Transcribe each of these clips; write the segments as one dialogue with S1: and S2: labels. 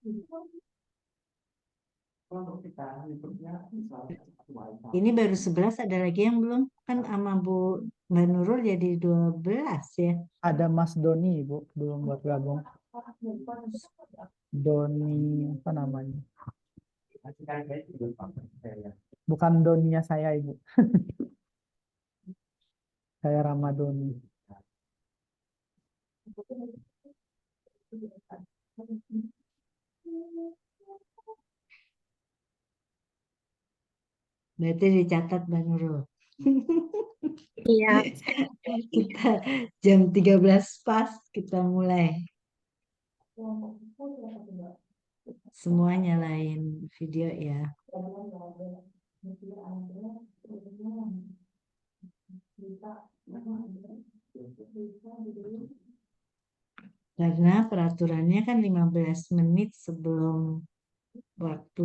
S1: Ini baru 11, ada lagi yang belum? Kan sama Bu Mbak Nurul jadi 12 ya.
S2: Ada Mas Doni, Ibu, belum bergabung. Doni, apa namanya? Bukan Doninya saya, Ibu. Saya Ramadoni.
S1: Berarti dicatat Mbak Nurul.
S3: Iya.
S1: Kita jam 13 pas kita mulai. Semua nyalain video ya. Karena peraturannya kan 15 menit sebelum waktu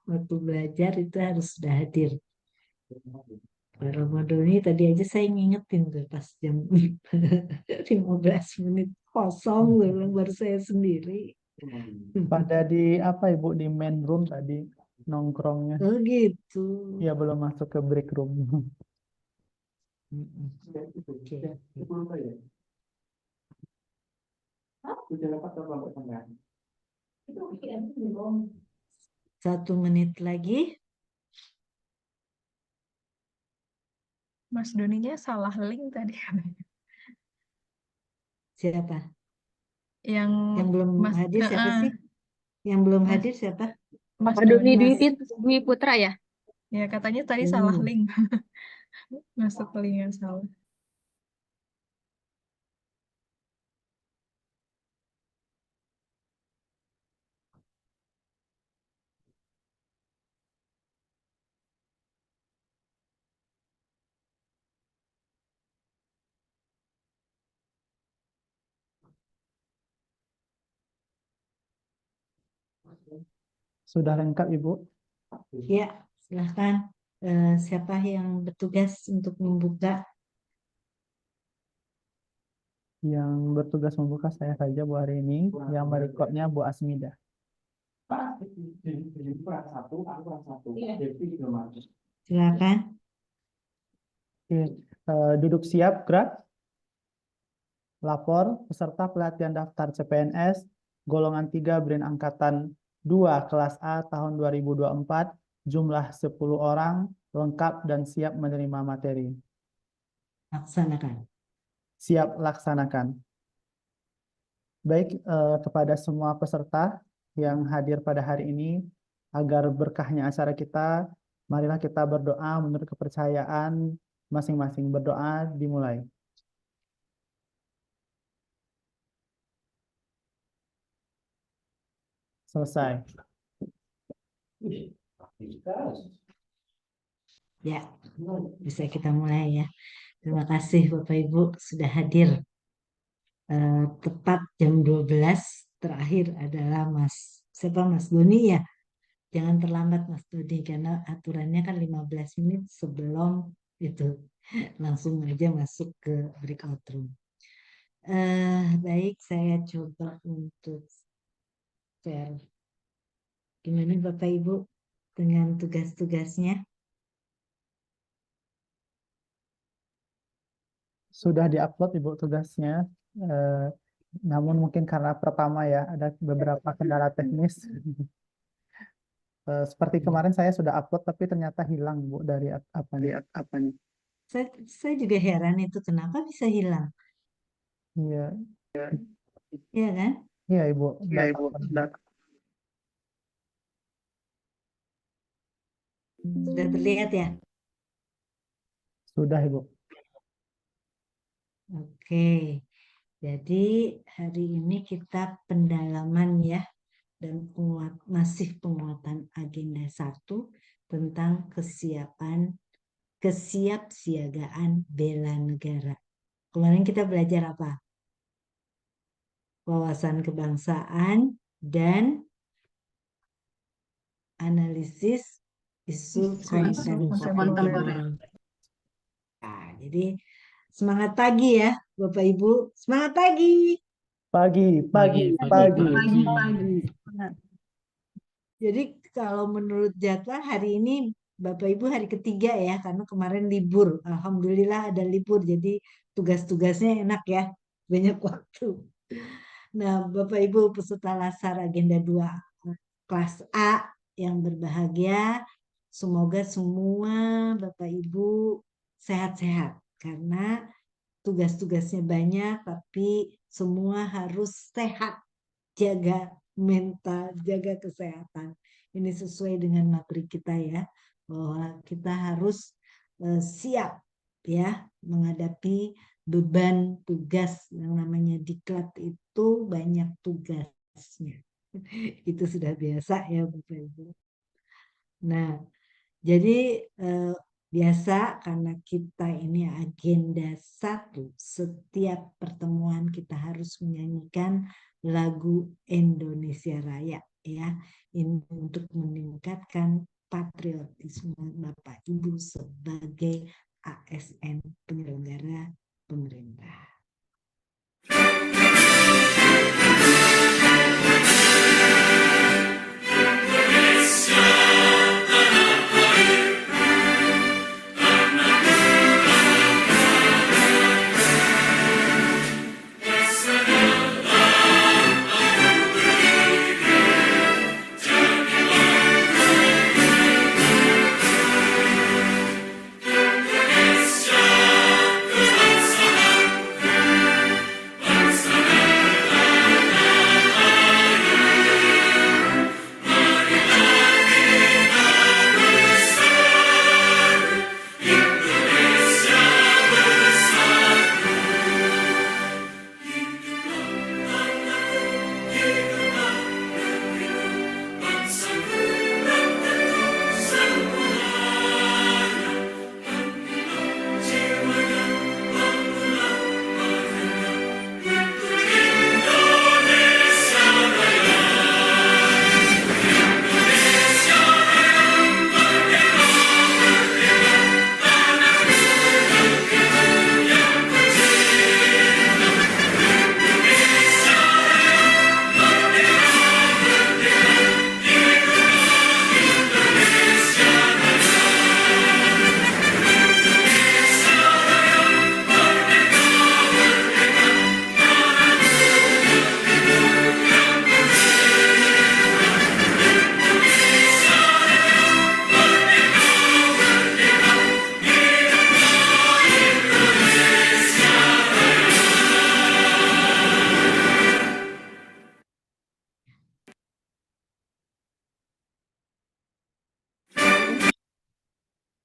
S1: waktu belajar itu harus sudah hadir. Pak Ramadhani tadi aja saya ngingetin tuh pas jam 15 menit kosong baru saya sendiri.
S2: Pada di apa, Ibu, di main room tadi nongkrongnya.
S1: Oh gitu.
S2: Ya, belum masuk ke break room.
S1: Oke. 1 menit lagi.
S3: Mas Doninya salah link tadi.
S1: Siapa?
S3: Yang
S1: belum
S3: Mas
S1: hadir siapa sih? Yang belum hadir siapa?
S3: Mas
S4: Pak Doni
S3: Doni.
S4: Dwi Putra ya?
S3: Ya katanya tadi salah
S1: Hmm.
S3: link. Masuk ke link yang salah.
S2: Sudah lengkap, Ibu?
S1: Ya, silahkan. Siapa yang bertugas untuk membuka?
S2: Yang bertugas membuka saya saja Bu hari ini. Yang merekodnya Bu Asmida.
S1: Silakan.
S2: Oke, duduk siap, gerak. Lapor peserta pelatihan daftar CPNS golongan 3 BRIN angkatan 2 kelas A tahun 2024, jumlah 10 orang, lengkap dan siap menerima materi.
S1: Laksanakan.
S2: Siap laksanakan. Baik, kepada semua peserta yang hadir pada hari ini, agar berkahnya acara kita, marilah kita berdoa menurut kepercayaan masing-masing. Berdoa dimulai. Selesai.
S1: Ya, bisa kita mulai ya. Terima kasih Bapak Ibu sudah hadir. Tepat jam 12 terakhir adalah siapa Mas Doni ya. Jangan terlambat Mas Doni karena aturannya kan 15 menit sebelum itu. Langsung aja masuk ke breakout room. Baik, saya coba untuk share. Gimana Bapak Ibu dengan tugas-tugasnya?
S2: Sudah diupload Ibu tugasnya, namun mungkin karena pertama ya ada beberapa kendala teknis. Seperti kemarin saya sudah upload tapi ternyata hilang Bu dari apanya.
S1: Saya juga heran itu kenapa bisa hilang.
S2: Iya,
S1: Iya kan?
S2: iya Ibu.
S1: Sudah terlihat ya?
S2: Sudah Ibu.
S1: Oke. Jadi hari ini kita pendalaman ya dan masih penguatan agenda 1 tentang kesiapsiagaan bela negara. Kemarin kita belajar apa? Wawasan kebangsaan dan analisis isu kontemporer. Nah, jadi semangat pagi ya Bapak Ibu. Semangat pagi.
S2: Pagi.
S1: Jadi kalau menurut jadwal hari ini Bapak Ibu hari ketiga ya, karena kemarin libur. Alhamdulillah ada libur, jadi tugas-tugasnya enak ya, banyak waktu. Nah, Bapak Ibu peserta Lasar Agenda 2 kelas A yang berbahagia, semoga semua Bapak Ibu sehat-sehat karena tugas-tugasnya banyak, tapi semua harus sehat, jaga mental, jaga kesehatan. Ini sesuai dengan materi kita ya, bahwa kita harus siap ya menghadapi beban tugas yang namanya diklat itu banyak tugasnya. Itu sudah biasa ya Bapak Ibu. Nah, jadi biasa karena kita ini agenda 1, setiap pertemuan kita harus menyanyikan lagu Indonesia Raya ya. Ini untuk meningkatkan patriotisme Bapak Ibu sebagai ASN penyelenggara pemerintah.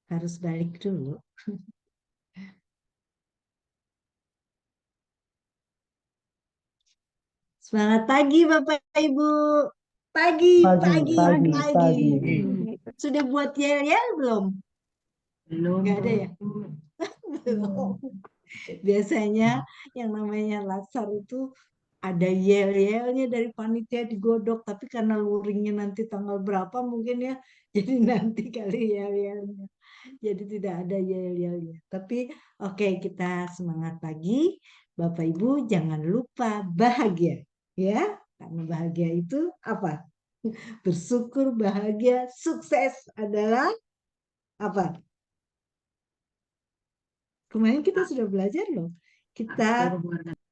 S1: Harus balik dulu. Semangat pagi Bapak Ibu. Pagi. Sudah buat yel-yel belum? Belum. Nggak ada ya? Belum. Biasanya yang namanya latsar itu ada yel-yelnya dari panitia digodok, tapi karena luringnya nanti tanggal berapa mungkin ya, jadi nanti kali yel-yelnya. Jadi tidak ada yel-yelnya. Tapi oke, kita semangat pagi. Bapak Ibu jangan lupa bahagia ya. Karena bahagia itu apa? Bersyukur, bahagia, sukses adalah apa? Kemarin kita sudah belajar loh. Kita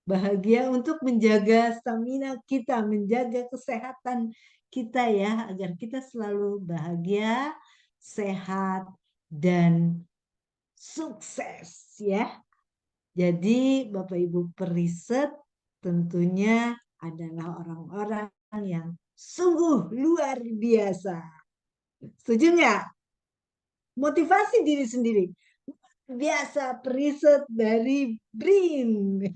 S1: bahagia untuk menjaga stamina kita, menjaga kesehatan kita ya, agar kita selalu bahagia, sehat, dan sukses ya. Jadi Bapak Ibu periset tentunya adalah orang-orang yang sungguh luar biasa. Setuju nggak? Motivasi diri sendiri. Biasa periset dari BRIN.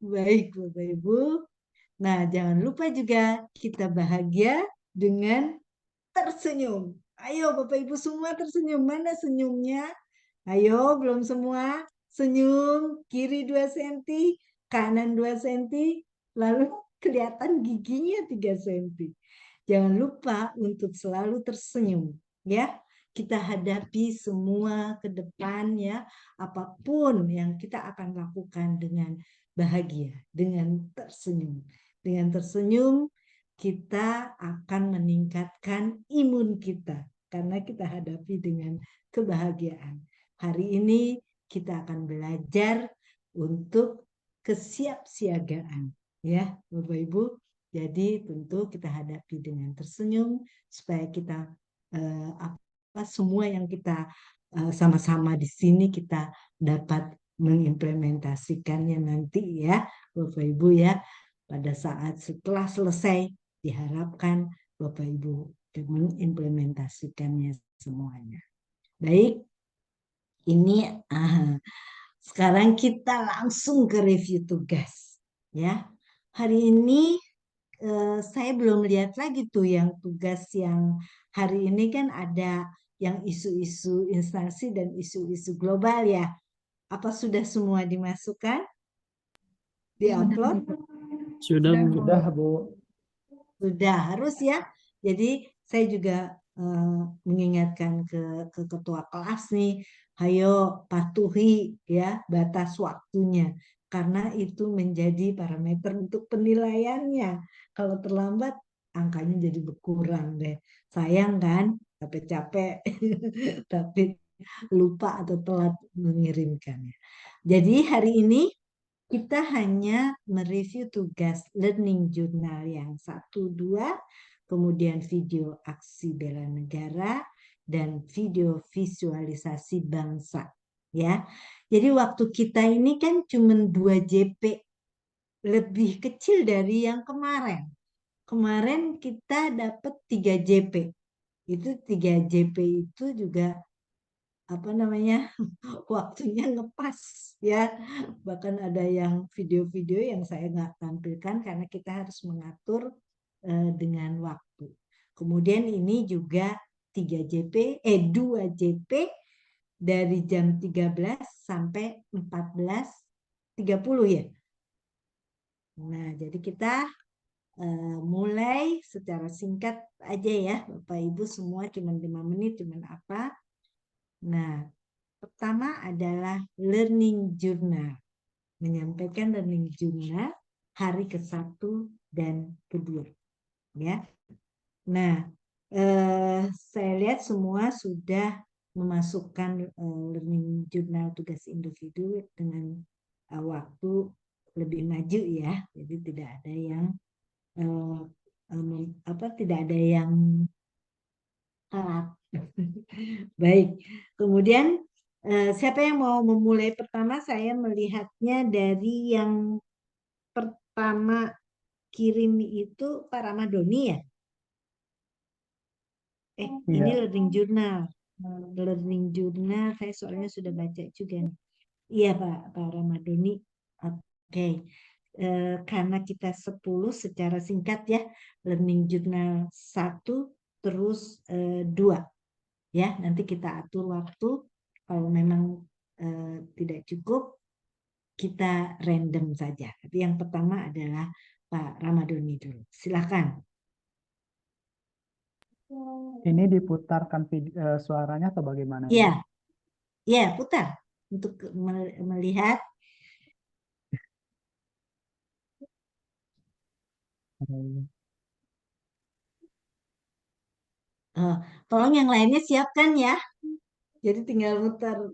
S1: Baik Bapak Ibu. Nah, jangan lupa juga kita bahagia dengan tersenyum. Ayo Bapak Ibu semua tersenyum. Mana senyumnya? Ayo, belum semua. Senyum, kiri 2 cm, kanan 2 cm, lalu kelihatan giginya 3 cm. Jangan lupa untuk selalu tersenyum, ya. Kita hadapi semua ke depan ya, apapun yang kita akan lakukan dengan bahagia, dengan tersenyum. Dengan tersenyum, kita akan meningkatkan imun kita karena kita hadapi dengan kebahagiaan. Hari ini kita akan belajar untuk kesiapsiagaan, ya, Bapak Ibu. Jadi tentu kita hadapi dengan tersenyum supaya kita apa semua yang kita sama-sama di sini kita dapat mengimplementasikannya nanti, ya, Bapak Ibu, ya. Pada saat setelah selesai, diharapkan Bapak Ibu mengimplementasikannya semuanya. Baik, ini sekarang kita langsung ke review tugas, ya. Hari ini saya belum lihat lagi tuh yang tugas yang hari ini kan ada yang isu-isu instansi dan isu-isu global, ya. Apa sudah semua dimasukkan? Diupload?
S4: Sudah, Bu.
S2: Sudah, Bu.
S1: Sudah, harus ya. Jadi saya juga mengingatkan ke ketua kelas nih, ayo patuhi ya batas waktunya karena itu menjadi parameter untuk penilaiannya. Kalau terlambat angkanya jadi berkurang deh. Sayang kan, capek-capek tapi lupa atau telat mengirimkannya. Jadi hari ini kita hanya mereview tugas learning journal yang 1, 2, kemudian video aksi bela negara, dan video visualisasi bangsa. Ya, jadi waktu kita ini kan cuma 2 JP, lebih kecil dari yang kemarin. Kemarin kita dapat 3 JP. Itu 3 JP itu juga apa namanya waktunya ngepas ya, bahkan ada yang video-video yang saya nggak tampilkan karena kita harus mengatur dengan waktu. Kemudian ini juga 2 JP dari jam 13 sampai 14.30 ya. Nah, jadi kita mulai secara singkat aja ya Bapak Ibu semua, cuma 5 menit, cuma apa. Nah, pertama adalah learning journal. Menyampaikan learning journal hari ke-1 dan ke-2. Ya. Nah, saya lihat semua sudah memasukkan learning journal tugas individu dengan waktu lebih maju ya. Jadi tidak ada yang tidak ada yang telat. Baik, kemudian siapa yang mau memulai pertama? Saya melihatnya dari yang pertama kirim itu Pak Ramadhani ya? Ini
S2: Iya.
S1: learning journal. Learning journal, saya soalnya sudah baca juga nih. Iya Pak Ramadhani. Oke. Karena kita 10 secara singkat ya. Learning journal 1 terus 2. Ya, nanti kita atur waktu. Kalau memang tidak cukup, kita random saja. Tapi yang pertama adalah Pak Ramadhani dulu. Silakan.
S2: Ini diputarkan suaranya atau bagaimana?
S1: Iya, ya putar untuk melihat. Tolong yang lainnya siapkan ya. Jadi tinggal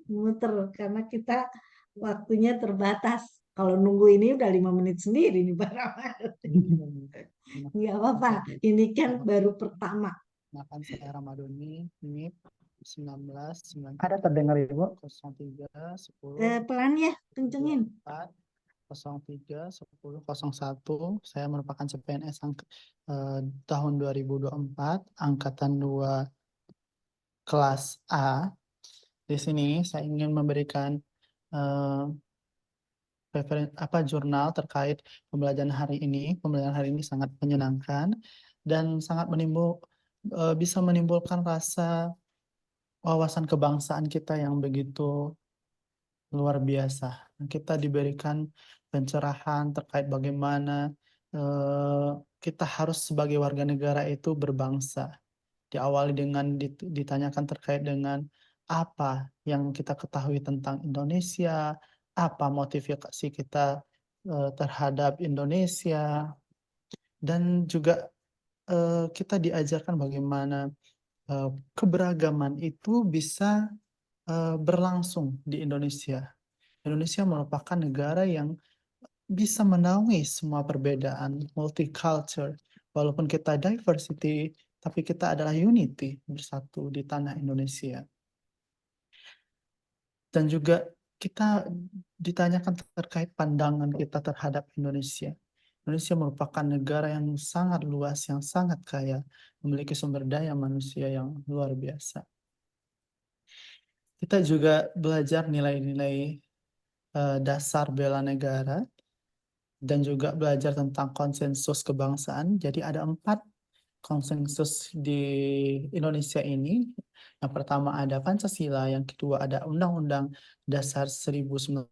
S1: muter karena kita waktunya terbatas. Kalau nunggu ini udah 5 menit sendiri nih Pak Ramadhani. Nggak apa-apa, ini kan baru pertama.
S4: Makan saya Ramadhani, NIP 19
S2: Ada terdengar Ibu?
S4: 03 10
S1: Pelan ya, kencengin.
S4: 4 03 10 01. Saya merupakan CPNS tahun 2024, angkatan 2 kelas A. Di sini saya ingin memberikan jurnal terkait pembelajaran hari ini. Pembelajaran hari ini sangat menyenangkan dan sangat bisa menimbulkan rasa wawasan kebangsaan kita yang begitu luar biasa. Kita diberikan pencerahan terkait bagaimana kita harus sebagai warga negara itu berbangsa. Diawali dengan ditanyakan terkait dengan apa yang kita ketahui tentang Indonesia, apa motivasi kita terhadap Indonesia, dan juga kita diajarkan bagaimana keberagaman itu bisa berlangsung di Indonesia. Indonesia merupakan negara yang bisa menaungi semua perbedaan, multicultural. Walaupun kita diversity, tapi kita adalah unity, bersatu di tanah Indonesia. Dan juga kita ditanyakan terkait pandangan kita terhadap Indonesia. Indonesia merupakan negara yang sangat luas, yang sangat kaya, memiliki sumber daya manusia yang luar biasa. Kita juga belajar nilai-nilai dasar bela negara, dan juga belajar tentang konsensus kebangsaan. Jadi ada 4 konsensus di Indonesia ini. Yang pertama ada Pancasila, yang kedua ada Undang-Undang Dasar 1945,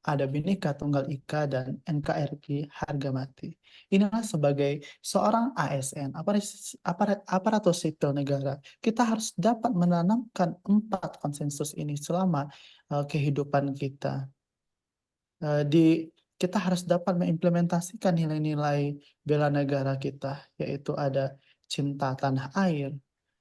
S4: ada Bhinneka Tunggal Ika, dan NKRI harga mati. Inilah sebagai seorang ASN, aparatur sipil negara, kita harus dapat menanamkan 4 konsensus ini selama kehidupan kita. Kita harus dapat mengimplementasikan nilai-nilai bela negara kita, yaitu ada cinta tanah air,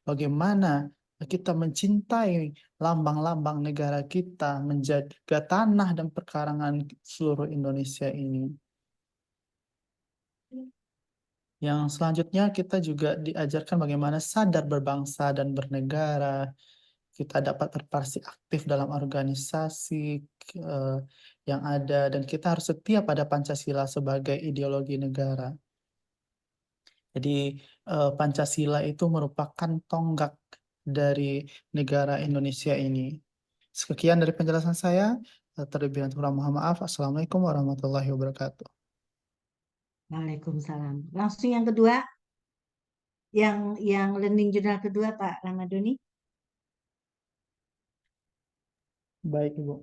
S4: bagaimana kita mencintai lambang-lambang negara kita, menjaga tanah dan perkarangan seluruh Indonesia ini. Yang selanjutnya kita juga diajarkan bagaimana sadar berbangsa dan bernegara. Kita dapat berpartisipasi aktif dalam organisasi yang ada, dan kita harus setia pada Pancasila sebagai ideologi negara. Jadi Pancasila itu merupakan tonggak dari negara Indonesia ini. Sekian dari penjelasan saya. Terlebih kurang mohon maaf. Assalamualaikum warahmatullahi wabarakatuh.
S1: Waalaikumsalam. Langsung yang kedua, yang learning journal kedua Pak Ramadhani.
S4: Baik, Ibu.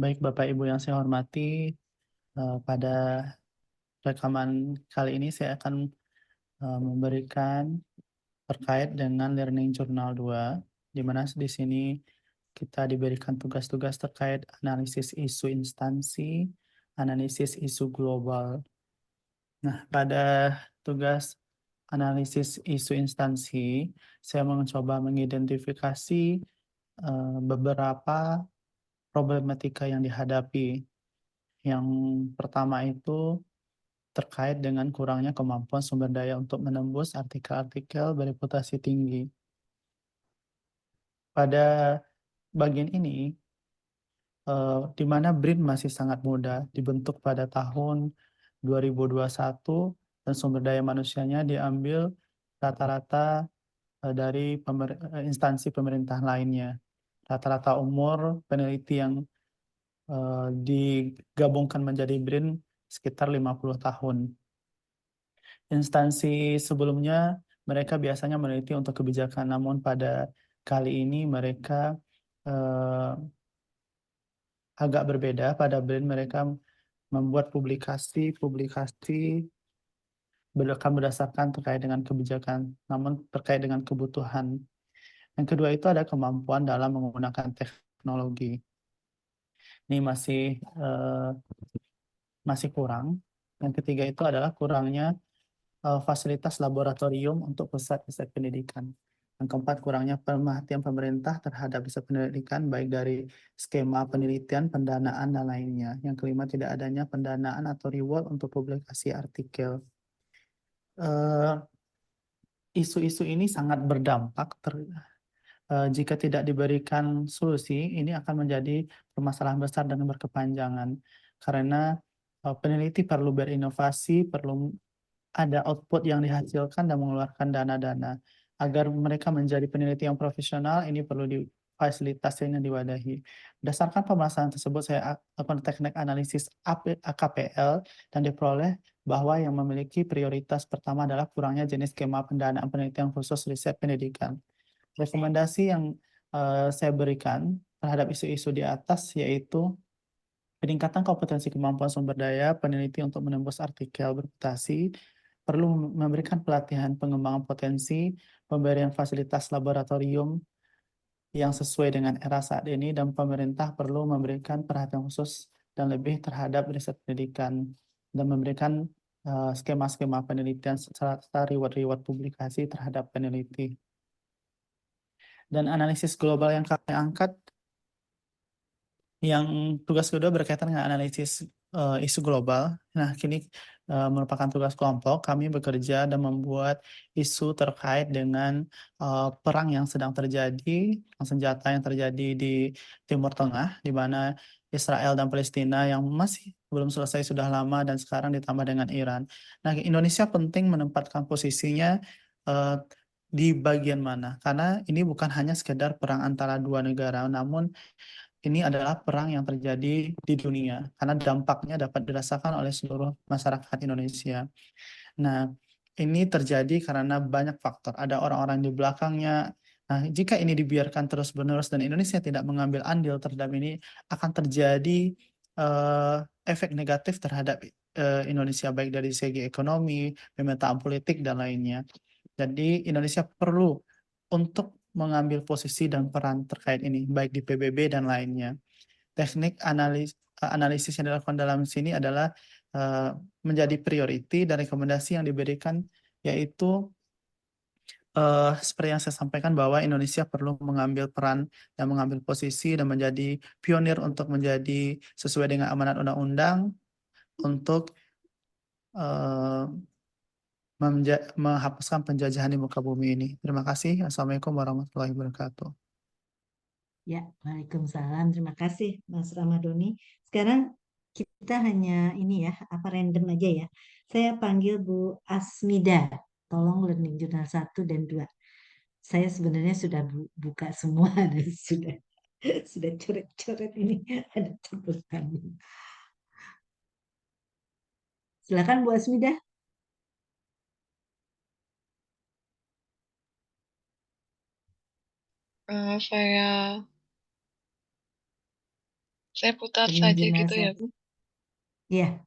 S4: Baik, Bapak Ibu yang saya hormati, pada rekaman kali ini saya akan memberikan terkait dengan Learning Journal 2, di mana di sini kita diberikan tugas-tugas terkait analisis isu instansi, analisis isu global. Nah, pada tugas analisis isu instansi, saya mencoba mengidentifikasi beberapa problematika yang dihadapi. Yang pertama itu terkait dengan kurangnya kemampuan sumber daya untuk menembus artikel-artikel bereputasi tinggi. Pada bagian ini, di mana BRIN masih sangat muda, dibentuk pada tahun 2021, dan sumber daya manusianya diambil rata-rata dari instansi pemerintah lainnya. Rata-rata umur peneliti yang digabungkan menjadi BRIN sekitar 50 tahun. Instansi sebelumnya mereka biasanya meneliti untuk kebijakan, namun pada kali ini mereka agak berbeda. Pada BRIN mereka membuat publikasi berdasarkan terkait dengan kebijakan, namun terkait dengan kebutuhan. Yang kedua itu ada kemampuan dalam menggunakan teknologi. Ini masih kurang. Yang ketiga itu adalah kurangnya fasilitas laboratorium untuk pusat-pusat pendidikan. Yang keempat, kurangnya perhatian pemerintah terhadap pusat pendidikan, baik dari skema penelitian, pendanaan, dan lainnya. Yang kelima, tidak adanya pendanaan atau reward untuk publikasi artikel. Isu-isu ini sangat berdampak. Jika tidak diberikan solusi, ini akan menjadi permasalahan besar dan berkepanjangan. Karena peneliti perlu berinovasi, perlu ada output yang dihasilkan dan mengeluarkan dana-dana. Agar mereka menjadi peneliti yang profesional, ini perlu difasilitasi dan diwadahi. Berdasarkan pembahasan tersebut, saya lakukan teknik analisis AKPL dan diperoleh bahwa yang memiliki prioritas pertama adalah kurangnya jenis skema pendanaan penelitian khusus riset pendidikan. Rekomendasi yang saya berikan terhadap isu-isu di atas yaitu peningkatan kompetensi kemampuan sumber daya peneliti untuk menembus artikel bereputasi, perlu memberikan pelatihan pengembangan potensi, pemberian fasilitas laboratorium yang sesuai dengan era saat ini, dan pemerintah perlu memberikan perhatian khusus dan lebih terhadap riset pendidikan dan memberikan skema-skema penelitian serta reward-reward publikasi terhadap peneliti. Dan analisis global yang kami angkat, yang tugas kedua berkaitan dengan analisis isu global. Nah, kini merupakan tugas kelompok. Kami bekerja dan membuat isu terkait dengan perang yang sedang terjadi, perang senjata yang terjadi di Timur Tengah, di mana Israel dan Palestina yang masih belum selesai sudah lama dan sekarang ditambah dengan Iran. Nah, Indonesia penting menempatkan posisinya di bagian mana? Karena ini bukan hanya sekedar perang antara dua negara, namun ini adalah perang yang terjadi di dunia karena dampaknya dapat dirasakan oleh seluruh masyarakat Indonesia. Nah, ini terjadi karena banyak faktor. Ada orang-orang di belakangnya. Nah, jika ini dibiarkan terus-menerus dan Indonesia tidak mengambil andil terhadap ini, akan terjadi efek negatif terhadap Indonesia, baik dari segi ekonomi, pemetaan politik, dan lainnya. Jadi Indonesia perlu untuk mengambil posisi dan peran terkait ini, baik di PBB dan lainnya. Teknik analisis yang dilakukan dalam sini adalah menjadi priority dan rekomendasi yang diberikan, yaitu seperti yang saya sampaikan bahwa Indonesia perlu mengambil peran dan mengambil posisi dan menjadi pionir untuk menjadi sesuai dengan amanat undang-undang untuk menghapuskan penjajahan di muka bumi ini. Terima kasih. Assalamualaikum warahmatullahi wabarakatuh.
S1: Ya, Waalaikumsalam. Terima kasih, Mas Ramadhani. Sekarang kita hanya ini ya, apa random aja ya. Saya panggil Bu Asmida. Tolong Learning Journal 1 dan 2. Saya sebenarnya sudah buka semua dan sudah coret-coret ini ada tulisan. Silakan Bu Asmida.
S5: Saya putar
S1: Learning
S5: saja
S1: Journal
S5: gitu ya,
S1: 1. Ya,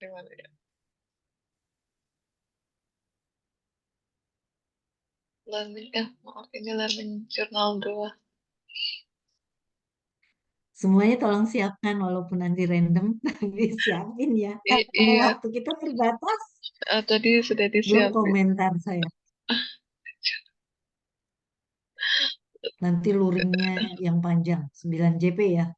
S5: gimana ya? Maaf, ini Learning Journal 2.
S1: semuanya tolong siapkan walaupun nanti random, tapi siapin ya. Karena
S5: Iya,
S1: waktu kita terbatas.
S5: tadi sudah
S1: Belum
S5: disiapin.
S1: komentar saya. Nanti luringnya yang panjang, 9 JP ya.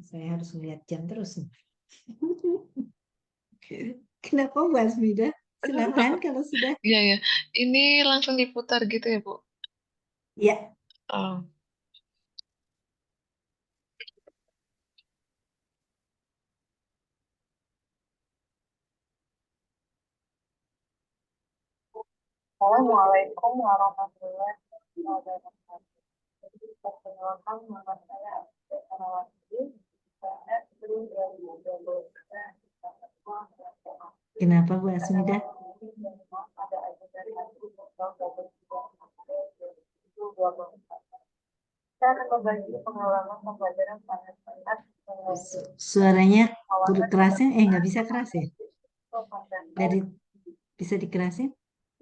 S1: Saya harus melihat jam terus nih. Kenapa Bu Asmida? Silakan kalau sudah.
S5: Iya, ya. Ini langsung diputar gitu ya, Bu?
S1: Ya,
S5: Oh. Assalamualaikum warahmatullahi wabarakatuh. Perkenalkan, nama saya Ernawati. Saya April 2023.
S1: kenapa Bu Asmida?
S5: Ada agenda dari 2024. Saya akan berbagi pengalaman pembelajaran sangat-sangat
S1: Suaranya kerasnya, nggak bisa keras ya? Dari bisa dikerasin?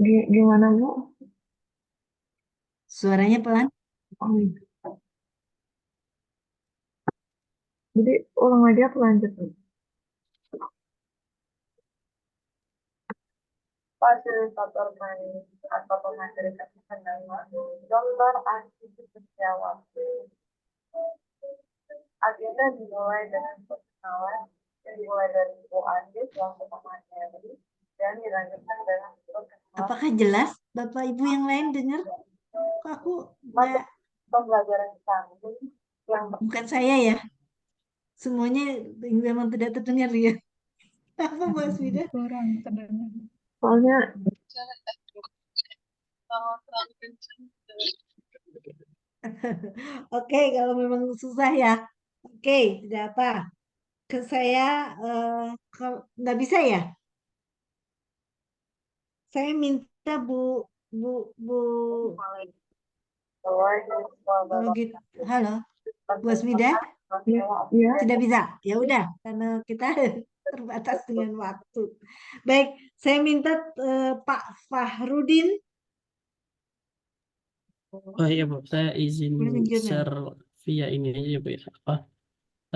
S5: Gimana, Bu?
S1: Suaranya pelan?
S5: Jadi ulang lagi apa lanjut? Fasilitator manis atau pemateri kesehatan Dr. Asti Setiawati. Agenda dimulai dengan perkenalan yang dimulai dari Bu Andi selaku pemateri dan dilanjutkan dengan perkenalan.
S1: Apakah jelas Bapak Ibu yang lain dengar? Kok aku nggak,
S5: Pembelajaran samping yang
S1: bukan saya ya? Semuanya memang tidak terdengar ya? Apa Bu Asmida?
S3: Kurang terdengar.
S5: soalnya
S1: Oke, kalau memang susah ya. Oke, tidak apa. ke saya kalau nggak bisa ya, saya minta Bu Bu Bu
S5: Bahwa siswa
S1: kalau
S5: Bapak
S1: gitu, halo Bu Asmida,
S5: Iya.
S1: tidak bisa. Ya udah, karena kita terbatas dengan waktu. Baik, saya minta Pak Fahrudin
S6: Oh iya Bu, saya izin
S1: boleh menjawab.
S6: share via ini aja ya Bu ya. Apa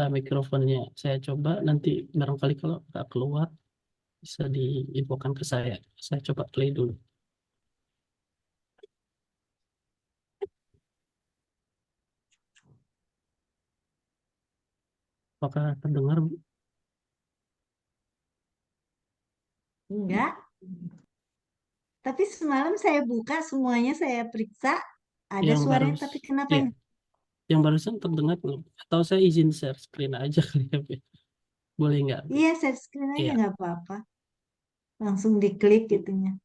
S6: mikrofonnya saya coba nanti barangkali kalau nggak keluar bisa diinfokan ke saya. Saya coba play dulu. Apakah terdengar Bu?
S1: Enggak, tapi semalam saya buka semuanya, saya periksa ada
S6: Yang
S1: suaranya,
S6: baru,
S1: tapi kenapa
S6: iya, yang barusan terdengar belum? Atau saya izin share screen aja kali ya Bu? Boleh nggak Bu?
S1: iya share screen aja
S6: Iya,
S1: nggak apa-apa, langsung diklik gitunya.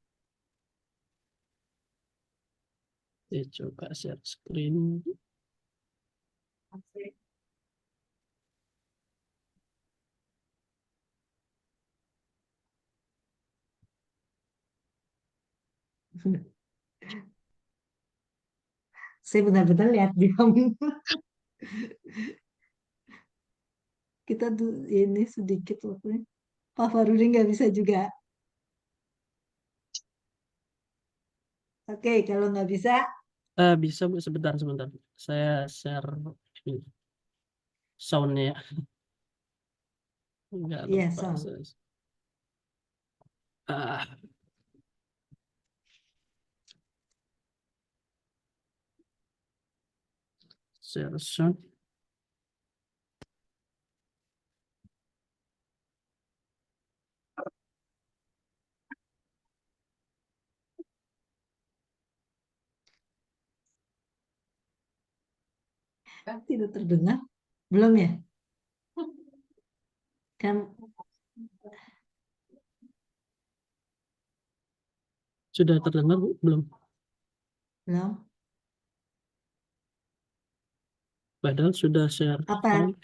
S6: saya coba share screen.
S1: Saya benar-benar lihat diam. Kita tuh ini sedikit waktunya. Pak Farudin nggak bisa juga. Oke, kalau nggak bisa,
S6: Bisa Bu, sebentar. Saya share ini, soundnya ya. Nggak
S1: iya
S6: lupa.
S1: sound.
S6: Ah, share sound.
S1: Tidak terdengar, belum ya? Kan
S6: Sudah terdengar Bu? Belum?
S1: belum.
S6: Padahal sudah share
S1: Apa?
S6: sound.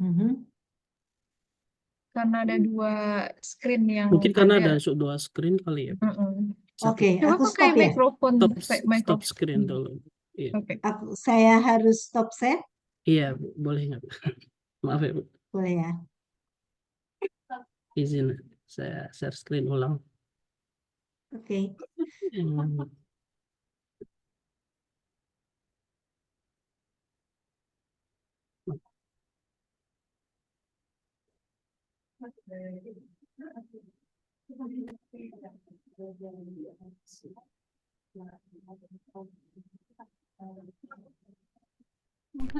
S1: Mhm.
S3: Karena ada dua screen yang
S6: Mungkin karena
S3: ada.
S6: ada dua screen kali ya.
S3: Mm-mm.
S6: Satu
S1: Oke,
S3: Coba
S1: aku
S3: pakai
S1: stop ya.
S3: mikrofon,
S6: stop
S3: mikrofon.
S6: screen dulu. Iya,
S3: Oke.
S1: Saya harus stop share,
S6: iya Bu. Boleh nggak Bu? Maaf ya Bu.
S1: boleh ya?
S6: Izin saya share screen ulang.
S1: Oke.
S6: Hmm,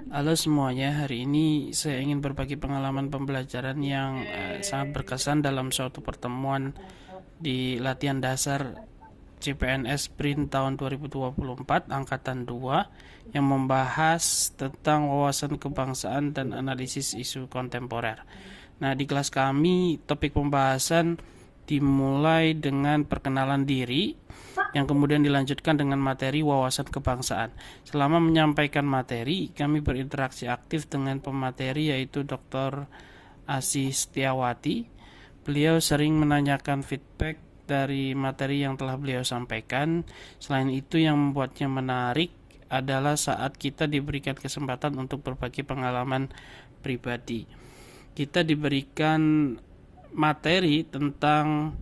S6: Halo semuanya, hari ini saya ingin berbagi pengalaman pembelajaran yang sangat berkesan dalam suatu pertemuan di latihan dasar CPNS BRIN tahun 2024 Angkatan 2 yang membahas tentang wawasan kebangsaan dan analisis isu kontemporer. Nah, di kelas kami topik pembahasan dimulai dengan perkenalan diri yang kemudian dilanjutkan dengan materi wawasan kebangsaan. Selama menyampaikan materi, kami berinteraksi aktif dengan pemateri yaitu Dr. Asih Setiawati. Beliau sering menanyakan feedback dari materi yang telah beliau sampaikan. Selain itu, yang membuatnya menarik adalah saat kita diberikan kesempatan untuk berbagi pengalaman pribadi. Kita diberikan materi tentang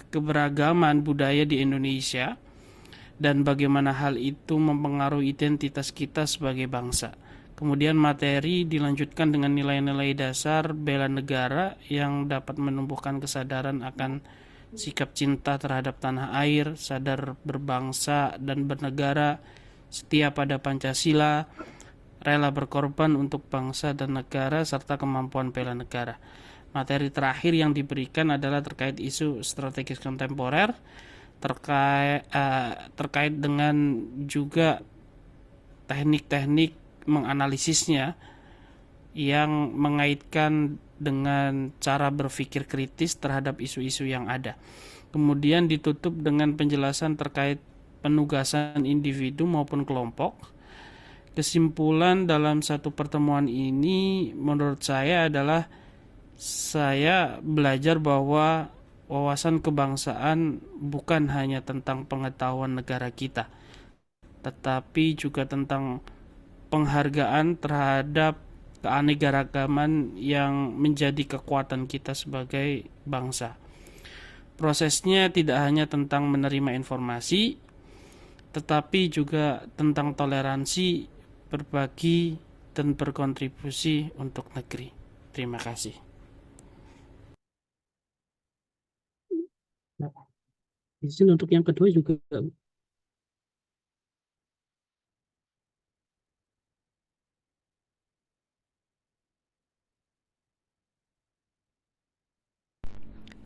S6: keberagaman budaya di Indonesia dan bagaimana hal itu mempengaruhi identitas kita sebagai bangsa. Kemudian materi dilanjutkan dengan nilai-nilai dasar bela negara yang dapat menumbuhkan kesadaran akan sikap cinta terhadap tanah air, sadar berbangsa dan bernegara, setia pada Pancasila, rela berkorban untuk bangsa dan negara, serta kemampuan bela negara. Materi terakhir yang diberikan adalah terkait isu strategis kontemporer, terkait dengan juga teknik-teknik menganalisisnya yang mengaitkan dengan cara berpikir kritis terhadap isu-isu yang ada. Kemudian ditutup dengan penjelasan terkait penugasan individu maupun kelompok. Kesimpulan dalam satu pertemuan ini menurut saya adalah saya belajar bahwa wawasan kebangsaan bukan hanya tentang pengetahuan negara kita, tetapi juga tentang penghargaan terhadap keanekaragaman yang menjadi kekuatan kita sebagai bangsa. Prosesnya tidak hanya tentang menerima informasi, tetapi juga tentang toleransi, berbagi, dan berkontribusi untuk negeri. Terima kasih. Izin untuk yang kedua juga.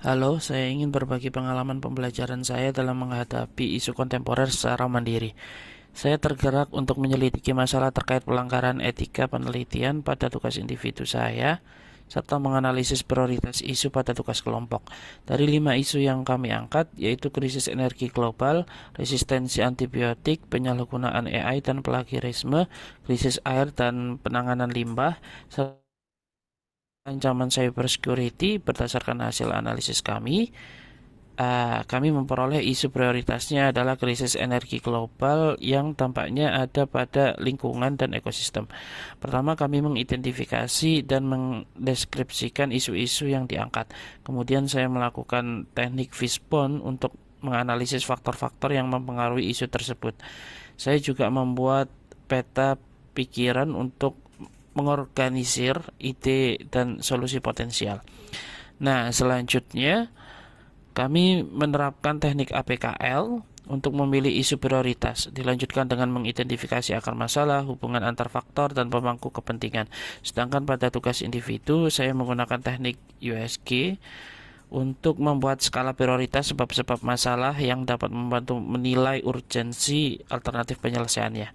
S6: Halo, saya ingin berbagi pengalaman pembelajaran saya dalam menghadapi isu kontemporer secara mandiri. Saya tergerak untuk menyelidiki masalah terkait pelanggaran etika penelitian pada tugas individu saya, serta menganalisis prioritas isu pada tugas kelompok. Dari 5 isu yang kami angkat, yaitu krisis energi global, resistensi antibiotik, penyalahgunaan AI dan plagiarisme, krisis air dan penanganan limbah, serta ancaman cybersecurity. Berdasarkan hasil analisis kami memperoleh isu prioritasnya adalah krisis energi global yang tampaknya ada pada lingkungan dan ekosistem. Pertama, kami mengidentifikasi dan mendeskripsikan isu-isu yang diangkat. Kemudian saya melakukan teknik fishbone untuk menganalisis faktor-faktor yang mempengaruhi isu tersebut. Saya juga membuat peta pikiran untuk mengorganisir ide dan solusi potensial. Nah, selanjutnya kami menerapkan teknik APKL untuk memilih isu prioritas. Dilanjutkan dengan mengidentifikasi akar masalah, hubungan antar faktor, dan pemangku kepentingan. Sedangkan pada tugas individu, saya menggunakan teknik USG untuk membuat skala prioritas sebab-sebab masalah yang dapat membantu menilai urgensi alternatif penyelesaiannya.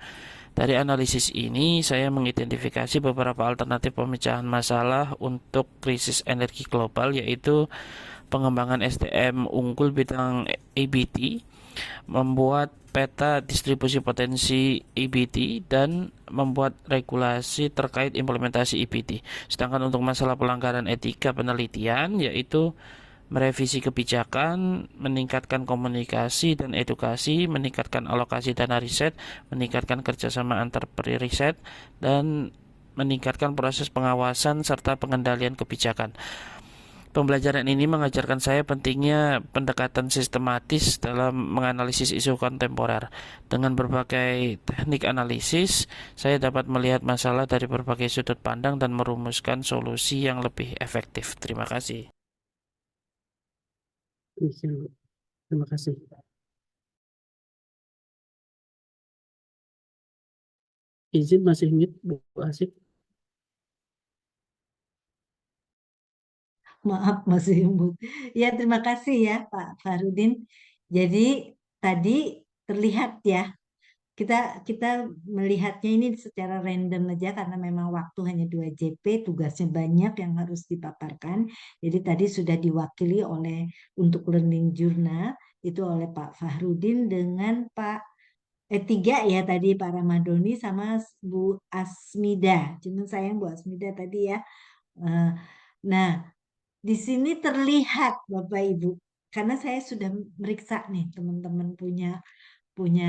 S6: Dari analisis ini, saya mengidentifikasi beberapa alternatif pemecahan masalah untuk krisis energi global, yaitu pengembangan SDM unggul bidang EBT, membuat peta distribusi potensi EBT, dan membuat regulasi terkait implementasi EBT. Sedangkan untuk masalah pelanggaran etika penelitian, yaitu merevisi kebijakan, meningkatkan komunikasi dan edukasi, meningkatkan alokasi dana riset, meningkatkan kerjasama antar periset, dan meningkatkan proses pengawasan serta pengendalian kebijakan. Pembelajaran ini mengajarkan saya pentingnya pendekatan sistematis dalam menganalisis isu kontemporer. Dengan berbagai teknik analisis, saya dapat melihat masalah dari berbagai sudut pandang dan merumuskan solusi yang lebih efektif. Terima kasih. Terima kasih. Izin masih mute, Bu Asik.
S1: Maaf masih mute. Ya, terima kasih ya Pak Farudin. Jadi tadi terlihat ya, kita melihatnya ini secara random aja karena memang waktu hanya 2 JP, tugasnya banyak yang harus dipaparkan. Jadi tadi sudah diwakili oleh untuk learning journal itu oleh Pak Fahrudin dengan Pak tiga ya tadi Pak Ramadhani sama Bu Asmida. Cuman sayang Bu Asmida tadi ya. Nah, di sini terlihat Bapak Ibu, karena saya sudah meriksa nih teman-teman punya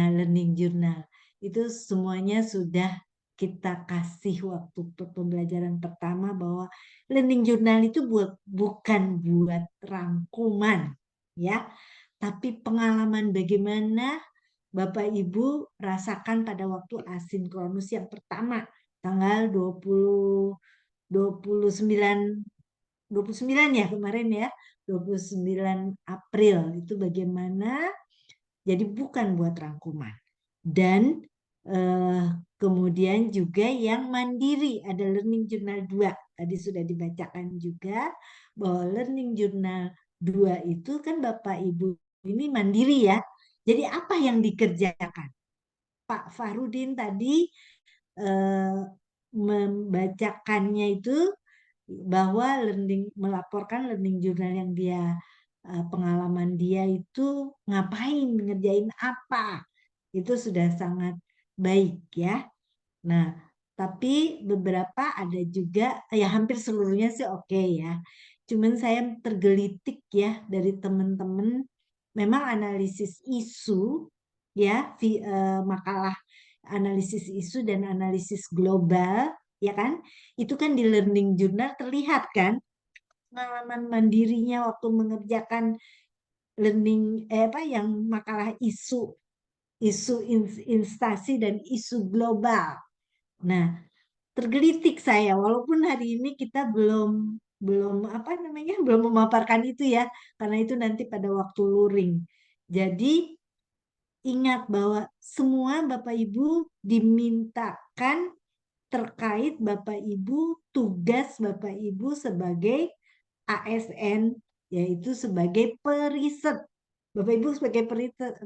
S1: learning journal. Itu semuanya sudah kita kasih waktu pembelajaran pertama bahwa learning journal itu bukan buat rangkuman ya, tapi pengalaman bagaimana Bapak Ibu rasakan pada waktu asinkronus yang pertama tanggal 29 ya kemarin ya, 29 April itu bagaimana. Jadi bukan buat rangkuman. Dan kemudian juga yang mandiri ada learning journal 2. Tadi sudah dibacakan juga bahwa learning journal 2 itu kan Bapak Ibu ini mandiri ya. Jadi apa yang dikerjakan? Pak Farudin tadi membacakannya itu bahwa melaporkan learning journal yang dia pengalaman dia itu ngapain, ngerjain apa. Itu sudah sangat baik ya. Nah, tapi beberapa ada juga, ya hampir seluruhnya sih oke ya. Cuman saya tergelitik ya dari teman-teman, memang analisis isu ya, makalah analisis isu dan analisis global ya kan, itu kan di Learning Journal terlihat kan pengalaman mandirinya waktu mengerjakan learning apa yang makalah isu instansi dan isu global. Nah, tergelitik saya walaupun hari ini kita belum belum apa namanya belum memaparkan itu ya, karena itu nanti pada waktu luring. Jadi ingat bahwa semua Bapak Ibu dimintakan terkait Bapak Ibu, tugas Bapak Ibu sebagai ASN, yaitu sebagai periset. Bapak Ibu sebagai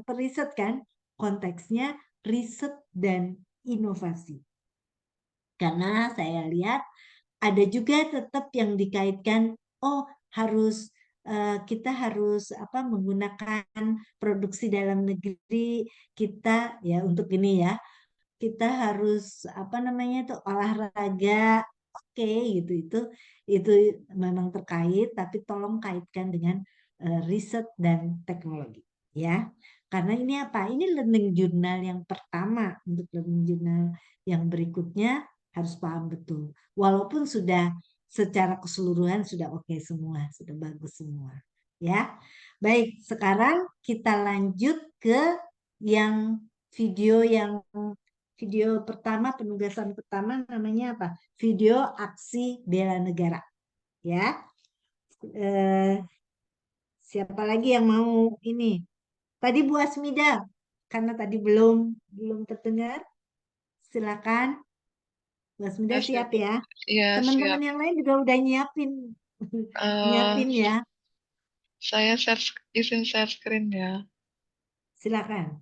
S1: periset kan, konteksnya riset dan inovasi. Karena saya lihat ada juga tetap yang dikaitkan, oh harus kita harus apa menggunakan produksi dalam negeri kita ya untuk ini ya. Kita harus apa namanya itu olahraga, oke gitu itu memang terkait, tapi tolong kaitkan dengan riset dan teknologi ya. Karena ini apa? Ini learning journal yang pertama. Untuk learning journal yang berikutnya harus paham betul. Walaupun sudah secara keseluruhan sudah oke semua, sudah bagus semua. Ya. Baik, sekarang kita lanjut ke yang video pertama, penugasan pertama namanya apa? Video aksi bela negara. Ya. Siapa lagi yang mau ini? Tadi Bu Asmida, karena tadi belum terdengar. Silakan. Bu Asmida
S5: Ya,
S1: siap ya.
S5: iya,
S1: Teman-teman
S5: siap.
S1: yang lain juga udah nyiapin.
S5: Eh,
S1: Nyiapin ya.
S5: saya izin share screen ya.
S1: Silakan.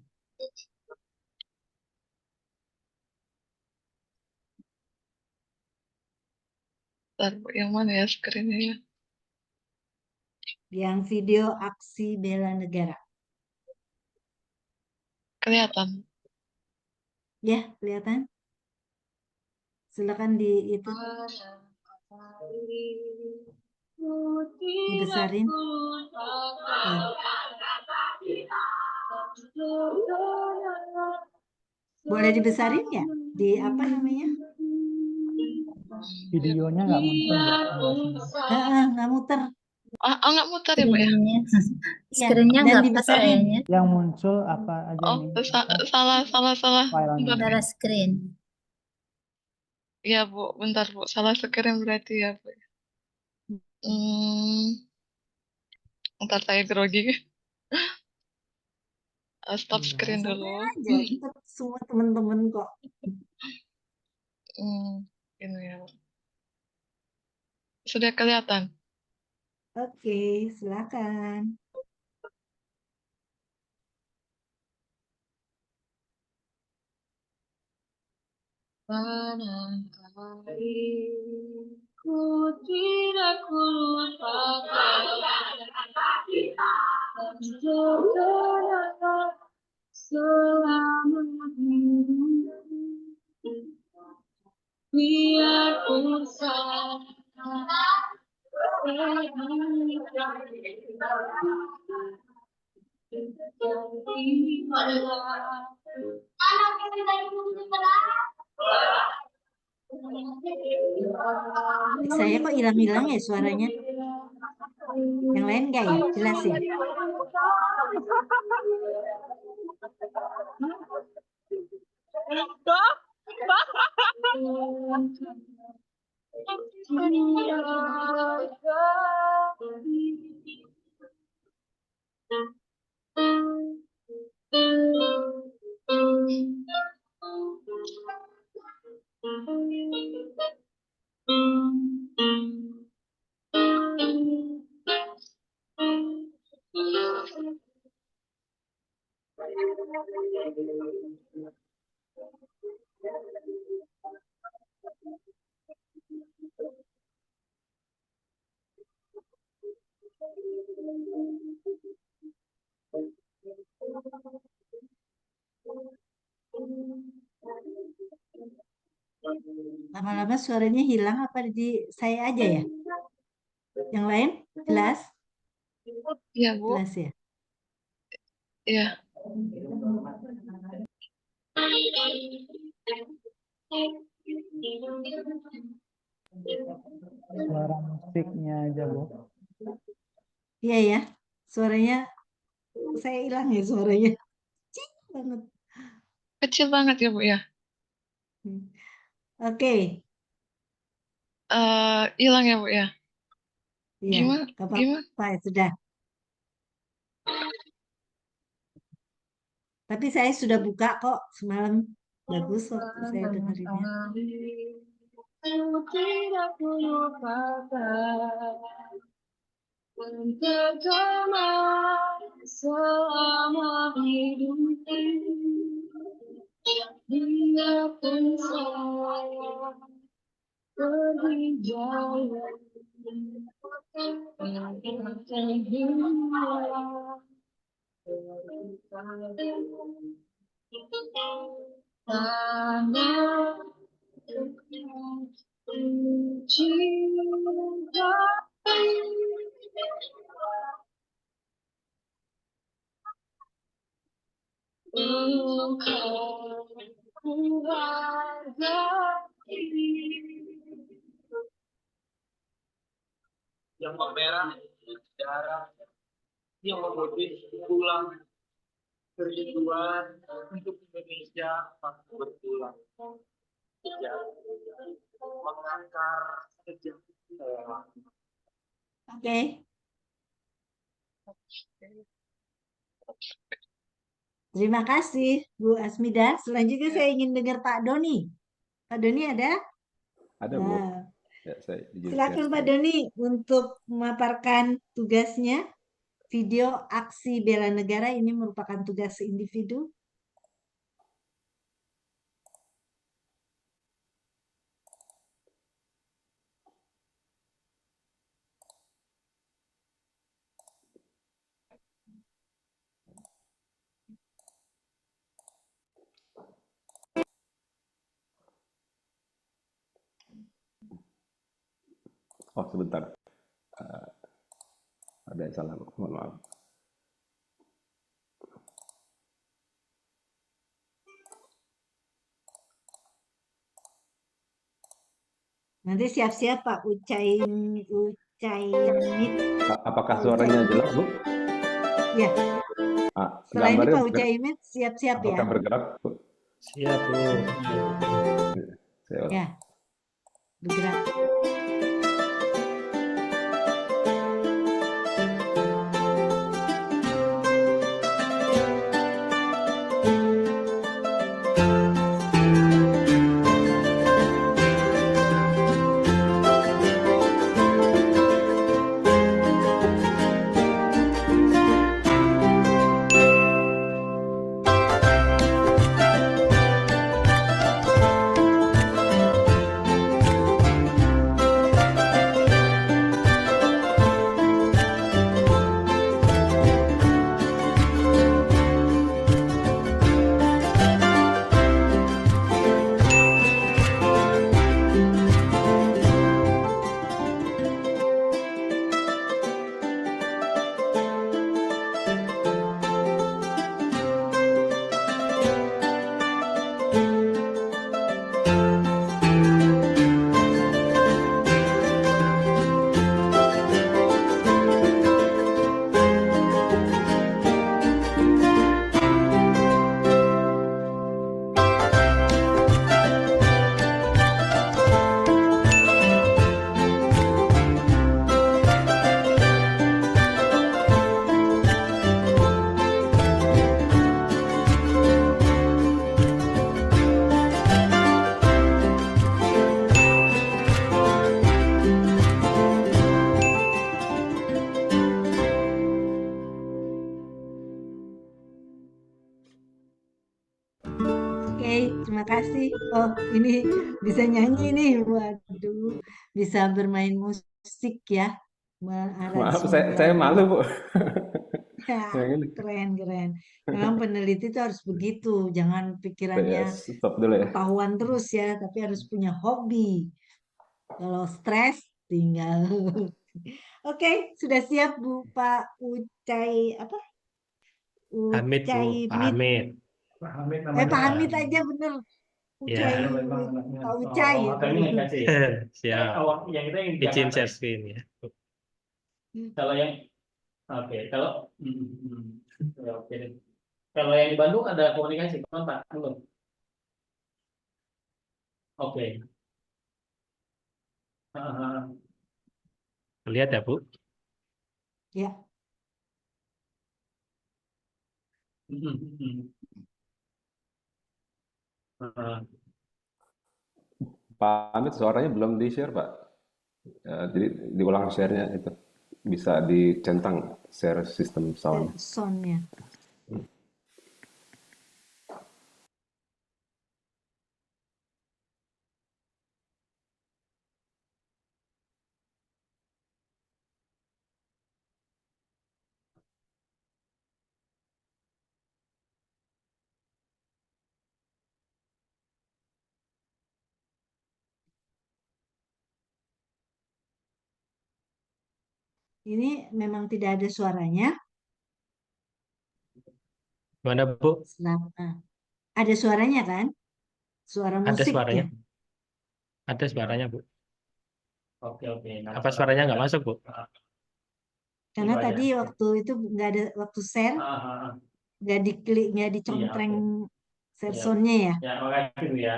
S5: Bentar, Bu, yang mana ya screennya ya?
S1: Yang video aksi bela negara.
S5: Kelihatan.
S1: Ya, kelihatan? Silakan di itu dibesarin. Ya. Boleh dibesarin ya? Di apa namanya?
S2: Videonya nggak muncul Mbak.
S1: Nggak muter.
S5: Nggak muter ya, Bu ya?
S7: Screennya
S1: Iya,
S7: screennya
S1: dan
S7: nggak pas
S1: dibesarin.
S7: kayaknya.
S2: Yang muncul apa aja
S5: Oh,
S2: nih?
S5: salah.
S2: Filenya.
S5: Bentar.
S7: Share screen.
S5: Ya, Bu. Bentar, Bu. Salah screen berarti ya, Bu. Bentar saya grogi. Stop
S1: Udah,
S5: screen
S1: santai
S5: dulu.
S1: aja. Kita semua teman-teman kok.
S5: Ini ya. Sudah kelihatan?
S1: Oke, silakan.
S5: Barangkali tidak lupakan segalanya selama hidup. Biarpun salah
S1: Saya kok hilang-hilang ya suaranya? Yang lain enggak ya? Jelas ya? Lama-lama suaranya hilang apa di saya aja ya? Yang lain jelas?
S3: Iya, Bu.
S1: Jelas ya?
S3: Iya.
S2: Suara musiknya aja, Bu.
S1: Iya ya. Suaranya saya hilang ya suaranya. Cik banget.
S3: Kecil banget ya, Bu ya.
S1: Oke.
S3: Hilang ya, Bu ya.
S1: Iya,
S3: Gimana?
S1: nggak
S3: Gimana?
S1: apa-apa ya sudah. Tapi saya sudah buka kok semalam. Bagus waktu saya dengerinnya.
S5: Tidak lupakan terutama selama hidupku. Biarpun saya pergi jauh, akan hilang. Karena cinta engkau ku hargai.
S7: Yang memerah darah, yang memutih tulang kerinduan untuk Indonesia pasti berpulang. Ya, mengakar sejak
S1: Oke. Terima kasih Bu Asmida. Selanjutnya saya ingin dengar Pak Doni. Pak Doni ada?
S8: Ada, Bu.
S1: Nah,
S8: Ya, saya izin
S1: silakan
S8: share
S1: Pak
S8: screen.
S1: Doni untuk memaparkan tugasnya. Video aksi bela negara ini merupakan tugas individu.
S8: Oh, sebentar. Ada yang salah, mohon maaf.
S1: Nanti siap-siap Pak Ucaimid.
S8: Apakah suaranya jelas, Bu?
S1: Ya, setelah ini
S8: Gambarnya
S1: Pak Ucaimid siap-siap ya.
S8: apakah bergerak, Bu?
S4: Siap, Bu.
S8: Saya
S1: Ya, bergerak. Oke, terima kasih. Oh, ini bisa nyanyi nih. Waduh, bisa bermain musik ya.
S8: Maaf, saya malu, Bu. Yang ini.
S1: Keren, keren. Memang peneliti itu harus begitu. Jangan
S8: Ya,
S1: pikirannya
S8: stop dulu ya.
S1: ketahuan terus ya, tapi harus punya hobi. Kalau stres, tinggal. Oke, sudah siap Bu Pak Ucai apa?
S9: Hamid, Bu.
S1: Ucai
S9: Pak
S1: Mit.
S9: Hamid.
S7: Pak Hamid
S1: Pak
S7: namanya.
S1: Hamid aja bener. Ucai,
S9: Ya,
S1: Pak Ucai.
S7: Oh, atau ini yang kasih.
S9: siap.
S7: Yang kita yang di
S9: Izin
S7: Jakarta.
S9: share screen ya.
S7: Kalau yang oke, kalau ya, oke. Kalau yang di Bandung ada komunikasi kontak belum? Oke.
S9: Lihat ya, Bu.
S1: Ya,
S8: Pak Amit suaranya belum di-share, Pak. Jadi diulang share-nya itu. Bisa dicentang share sistem sound.
S1: soundnya. Ini memang tidak ada suaranya.
S9: Mana, Bu?
S1: Ada suaranya kan? Suara
S9: Ada
S1: musik
S9: suaranya.
S1: ya.
S9: Ada suaranya, Bu.
S7: Oke.
S9: Apa suaranya nggak masuk, Bu?
S1: Karena
S7: Itu aja.
S1: tadi waktu itu nggak ada waktu share, nggak diklik, nggak dicontreng share
S7: Iya.
S1: soundnya ya.
S7: Ya, makasih Bu ya.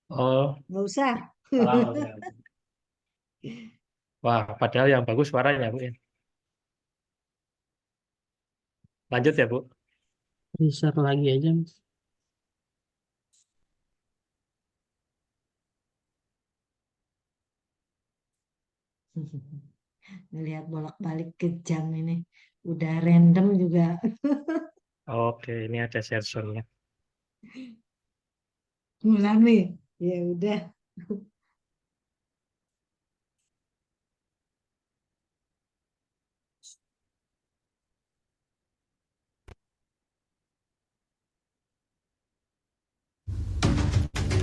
S9: Oh,
S1: Nggak usah.
S7: Salam.
S9: wah, padahal yang bagus suaranya, Bu. Lanjut ya, Bu.
S6: Share lagi aja, Mas.
S1: Ngelihat bolak-balik ke jam ini. Udah random juga.
S9: Oke, ini ada share sound-nya.
S1: Mulai. Ya udah.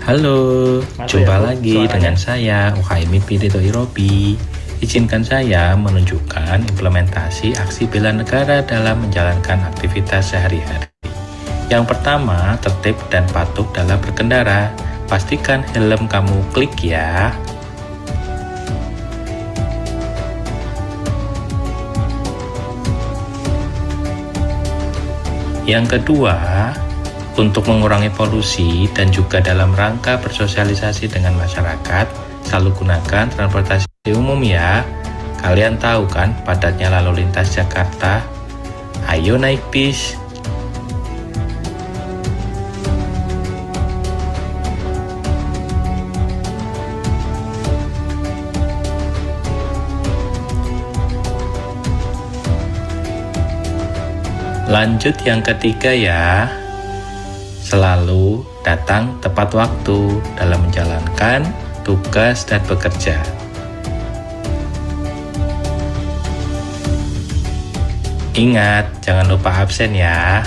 S10: Halo,
S9: Masuk
S10: jumpa
S9: ya, Bu,
S10: lagi
S9: suaranya?
S10: dengan saya Uhaimi Pirito Irobi. Izinkan saya menunjukkan implementasi aksi bela negara dalam menjalankan aktivitas sehari-hari. Yang pertama, tertib dan patuh dalam berkendara. Pastikan helm kamu klik ya. Yang kedua, untuk mengurangi polusi dan juga dalam rangka bersosialisasi dengan masyarakat, selalu gunakan transportasi umum ya. Kalian tahu kan padatnya lalu lintas Jakarta? Ayo naik bis. Lanjut yang ketiga ya. Selalu datang tepat waktu dalam menjalankan tugas dan bekerja. Ingat, jangan lupa absen ya.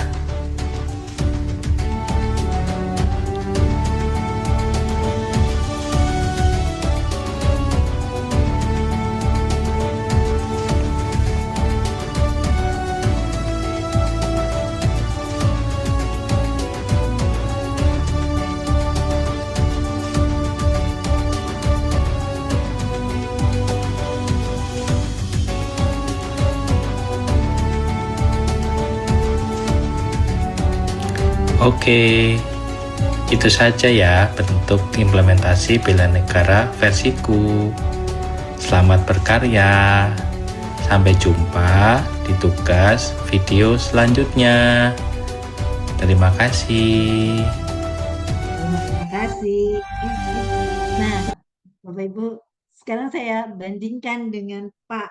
S10: Oke, itu saja ya bentuk implementasi bela negara versiku. Selamat berkarya. Sampai jumpa di tugas video selanjutnya. Terima kasih.
S1: Terima kasih. Nah, Bapak Ibu, sekarang saya bandingkan dengan Pak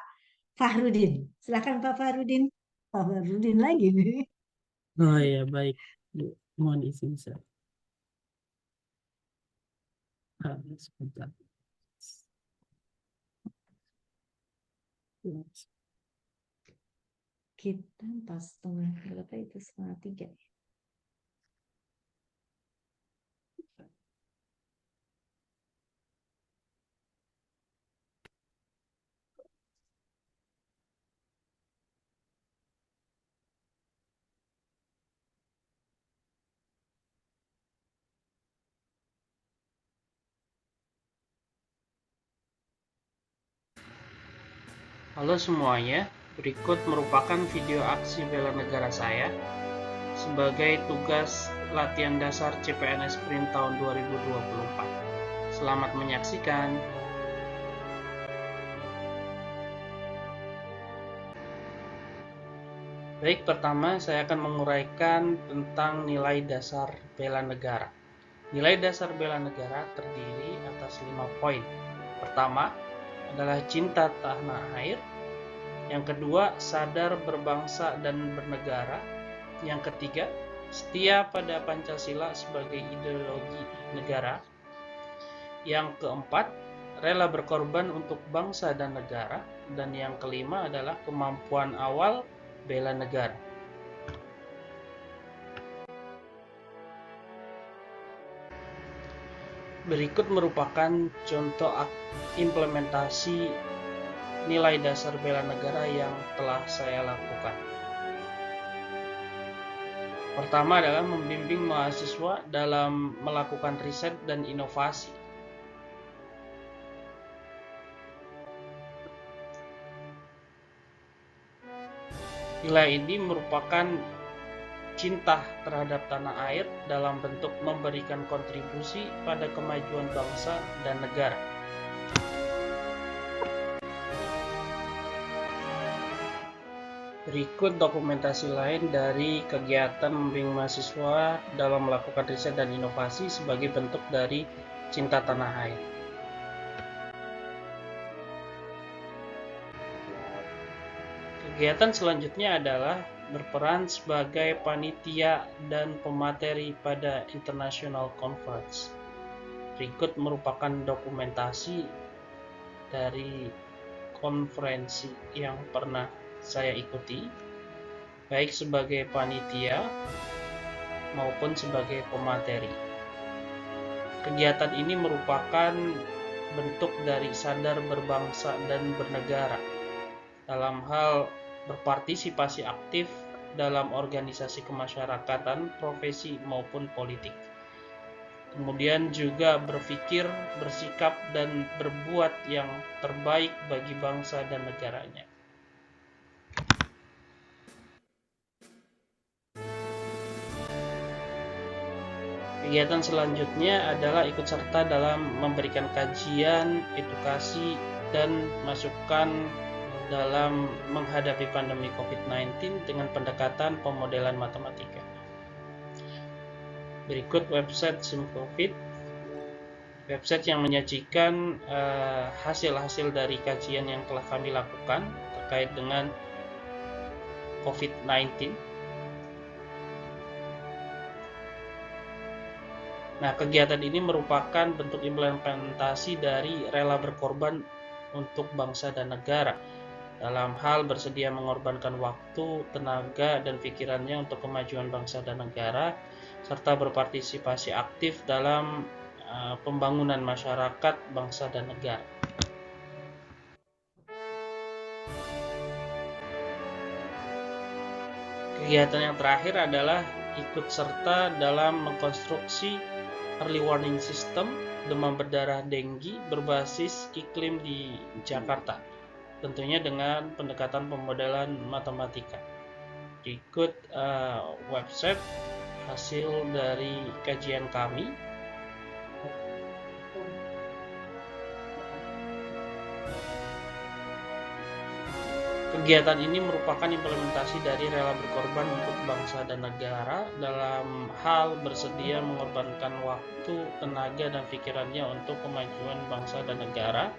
S1: Fahrudin. Silakan Pak Fahrudin. Pak Fahrudin lagi nih.
S6: Oh iya, baik. Mohon izin saya. Sebentar.
S1: kita 4:30, berapa itu 2:30?
S6: Halo semuanya, berikut merupakan video aksi bela negara saya sebagai tugas latihan dasar CPNS Sprint tahun 2024. Selamat menyaksikan. Baik, pertama saya akan menguraikan tentang nilai dasar bela negara. Nilai dasar bela negara terdiri atas 5 poin. Pertama adalah cinta tanah air. Yang kedua, sadar berbangsa dan bernegara. Yang ketiga, setia pada Pancasila sebagai ideologi negara. Yang keempat, rela berkorban untuk bangsa dan negara. Dan yang kelima adalah kemampuan awal bela negara. Berikut merupakan contoh implementasi nilai dasar bela negara yang telah saya lakukan. Pertama adalah membimbing mahasiswa dalam melakukan riset dan inovasi. Nilai ini merupakan cinta terhadap tanah air dalam bentuk memberikan kontribusi pada kemajuan bangsa dan negara. Berikut dokumentasi lain dari kegiatan membimbing mahasiswa dalam melakukan riset dan inovasi sebagai bentuk dari cinta tanah air. Kegiatan selanjutnya adalah berperan sebagai panitia dan pemateri pada International Conference. Berikut merupakan dokumentasi dari konferensi yang pernah saya ikuti, baik sebagai panitia maupun sebagai pemateri. Kegiatan ini merupakan bentuk dari sadar berbangsa dan bernegara dalam hal berpartisipasi aktif dalam organisasi kemasyarakatan, profesi maupun politik. Kemudian juga berpikir, bersikap, dan berbuat yang terbaik bagi bangsa dan negaranya. Kegiatan selanjutnya adalah ikut serta dalam memberikan kajian, edukasi, dan masukan dalam menghadapi pandemi COVID-19 dengan pendekatan pemodelan matematika. Berikut website SimCovid, website yang menyajikan hasil-hasil dari kajian yang telah kami lakukan terkait dengan COVID-19. Nah, kegiatan ini merupakan bentuk implementasi dari rela berkorban untuk bangsa dan negara dalam hal bersedia mengorbankan waktu, tenaga, dan pikirannya untuk kemajuan bangsa dan negara, serta berpartisipasi aktif dalam pembangunan masyarakat, bangsa, dan negara. Kegiatan yang terakhir adalah ikut serta dalam mengkonstruksi early warning system demam berdarah denggi berbasis iklim di Jakarta, tentunya dengan pendekatan pemodelan matematika. Berikut website hasil dari kajian kami. Kegiatan ini merupakan implementasi dari rela berkorban untuk bangsa dan negara dalam hal bersedia mengorbankan waktu, tenaga, dan pikirannya untuk kemajuan bangsa dan negara,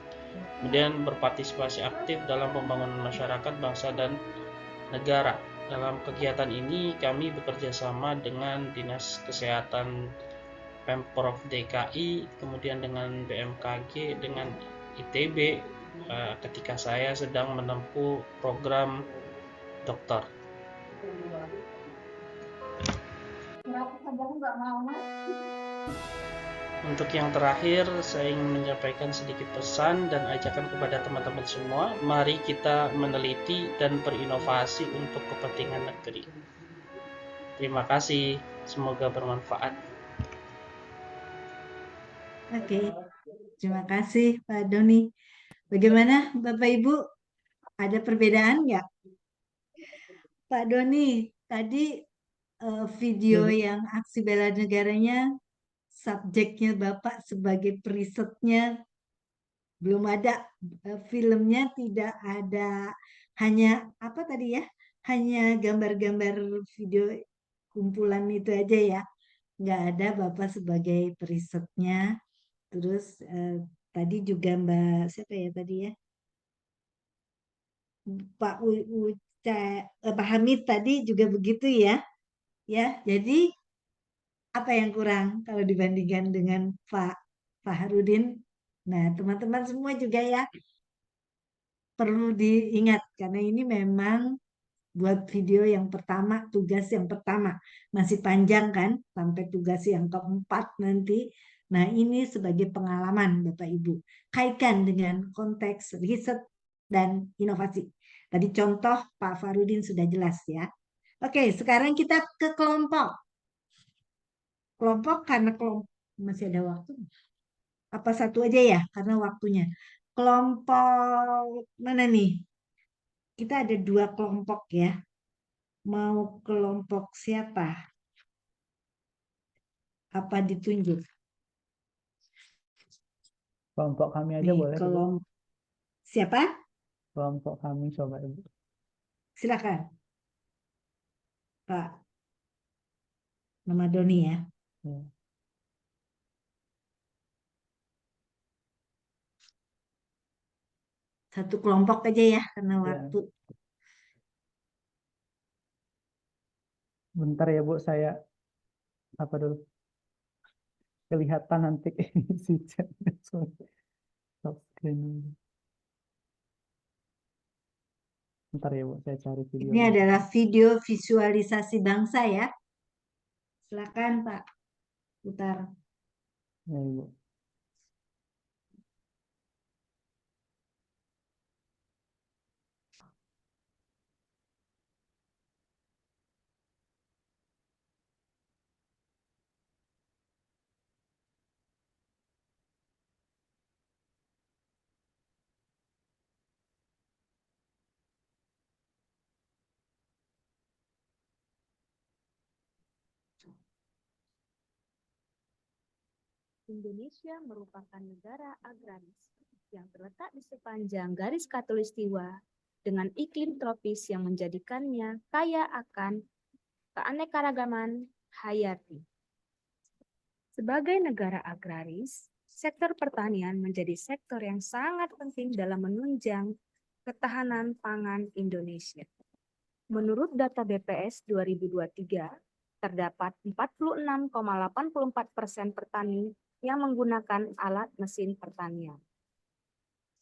S6: kemudian berpartisipasi aktif dalam pembangunan masyarakat, bangsa, dan negara. Dalam kegiatan ini kami bekerja sama dengan Dinas Kesehatan Pemprov DKI, kemudian dengan BMKG, dengan ITB, ketika saya sedang menempuh program doktor. Untuk yang terakhir, saya ingin menyampaikan sedikit pesan dan ajakan kepada teman-teman semua. Mari kita meneliti dan berinovasi untuk kepentingan negeri. Terima kasih, semoga bermanfaat.
S1: Oke, terima kasih Pak Doni. Bagaimana Bapak Ibu? Ada perbedaan nggak? Pak Doni, tadi video yang aksi bela negaranya, subjeknya Bapak sebagai perisetnya belum ada, filmnya tidak ada, hanya apa tadi ya? Hanya gambar-gambar video kumpulan itu aja ya. Nggak ada Bapak sebagai perisetnya. Terus tadi juga Mbak siapa ya tadi ya? Pak Pak Hamid tadi juga begitu ya. Ya, jadi apa yang kurang kalau dibandingkan dengan Pak Fahrudin? Nah, teman-teman semua juga ya perlu diingat karena ini memang buat video yang pertama, tugas yang pertama. Masih panjang kan sampai tugas yang keempat nanti. Nah, ini sebagai pengalaman Bapak Ibu. Kaitkan dengan konteks riset dan inovasi. Tadi contoh Pak Farudin sudah jelas ya. Oke, sekarang kita ke kelompok. Kelompok karena kelompok masih ada waktu. Apa satu aja ya karena waktunya. Kelompok mana nih? Kita ada 2 kelompok ya. Mau kelompok siapa? Apa ditunjuk?
S2: Kelompok kami aja
S1: Nih,
S2: boleh, Ibu.
S1: siapa?
S2: Kelompok kami coba, Ibu.
S1: Silakan. Pak. Nama Doni ya.
S2: Ya.
S1: Satu kelompok aja ya karena
S2: Ya.
S1: waktu.
S2: Bentar ya, Bu, saya apa dulu? Kelihatan nanti si chat. Stop screen dulu. Bentar ya, Bu, saya cari
S1: Ini
S2: videonya.
S1: adalah video visualisasi bangsa ya. Silakan Pak. Putar.
S2: Ya, Ibu.
S11: Indonesia merupakan negara agraris yang terletak di sepanjang garis khatulistiwa dengan iklim tropis yang menjadikannya kaya akan keanekaragaman hayati. Sebagai negara agraris, sektor pertanian menjadi sektor yang sangat penting dalam menunjang ketahanan pangan Indonesia. Menurut data BPS 2023, terdapat 46,84% petani yang menggunakan alat mesin pertanian.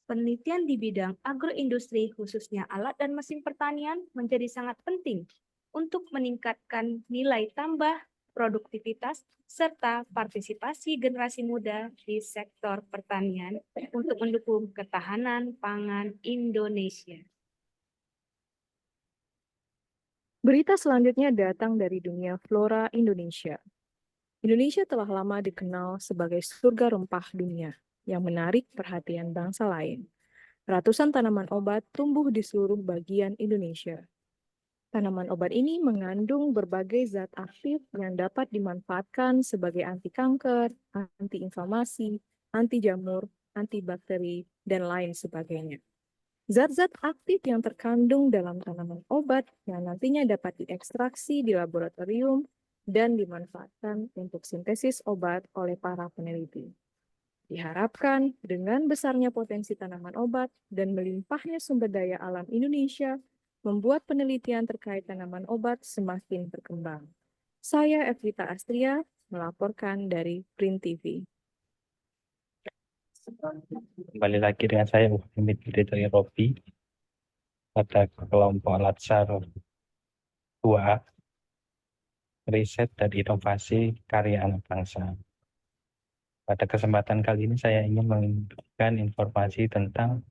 S11: Penelitian di bidang agroindustri khususnya alat dan mesin pertanian menjadi sangat penting untuk meningkatkan nilai tambah, produktivitas, serta partisipasi generasi muda di sektor pertanian untuk mendukung ketahanan pangan Indonesia.
S12: Berita selanjutnya datang dari dunia flora Indonesia. Indonesia telah lama dikenal sebagai surga rempah dunia yang menarik perhatian bangsa lain. Ratusan tanaman obat tumbuh di seluruh bagian Indonesia. Tanaman obat ini mengandung berbagai zat aktif yang dapat dimanfaatkan sebagai anti kanker, anti inflamasi, anti jamur, antibakteri, dan lain sebagainya. Zat-zat aktif yang terkandung dalam tanaman obat yang nantinya dapat diekstraksi di laboratorium dan dimanfaatkan untuk sintesis obat oleh para peneliti. Diharapkan dengan besarnya potensi tanaman obat dan melimpahnya sumber daya alam Indonesia, membuat penelitian terkait tanaman obat semakin berkembang. Saya Evita Astria, melaporkan dari Print TV.
S9: Kembali lagi dengan saya Muhammad Pirito Irobi pada kelompok Latsar 2 riset dan inovasi karya anak bangsa. Pada kesempatan kali ini saya ingin memberikan informasi tentang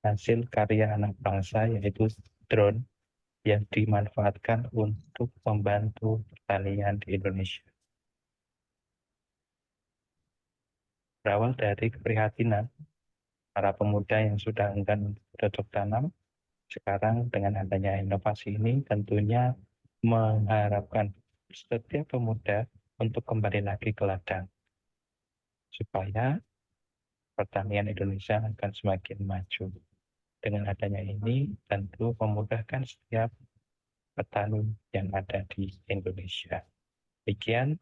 S9: hasil karya anak bangsa, yaitu drone yang dimanfaatkan untuk membantu pertanian di Indonesia. Berawal dari keprihatinan para pemuda yang sudah enggan untuk bercocok tanam, sekarang dengan adanya inovasi ini tentunya mengharapkan setiap pemuda untuk kembali lagi ke ladang, supaya pertanian Indonesia akan semakin maju. Dengan adanya ini tentu memudahkan setiap petani yang ada di Indonesia. Demikian,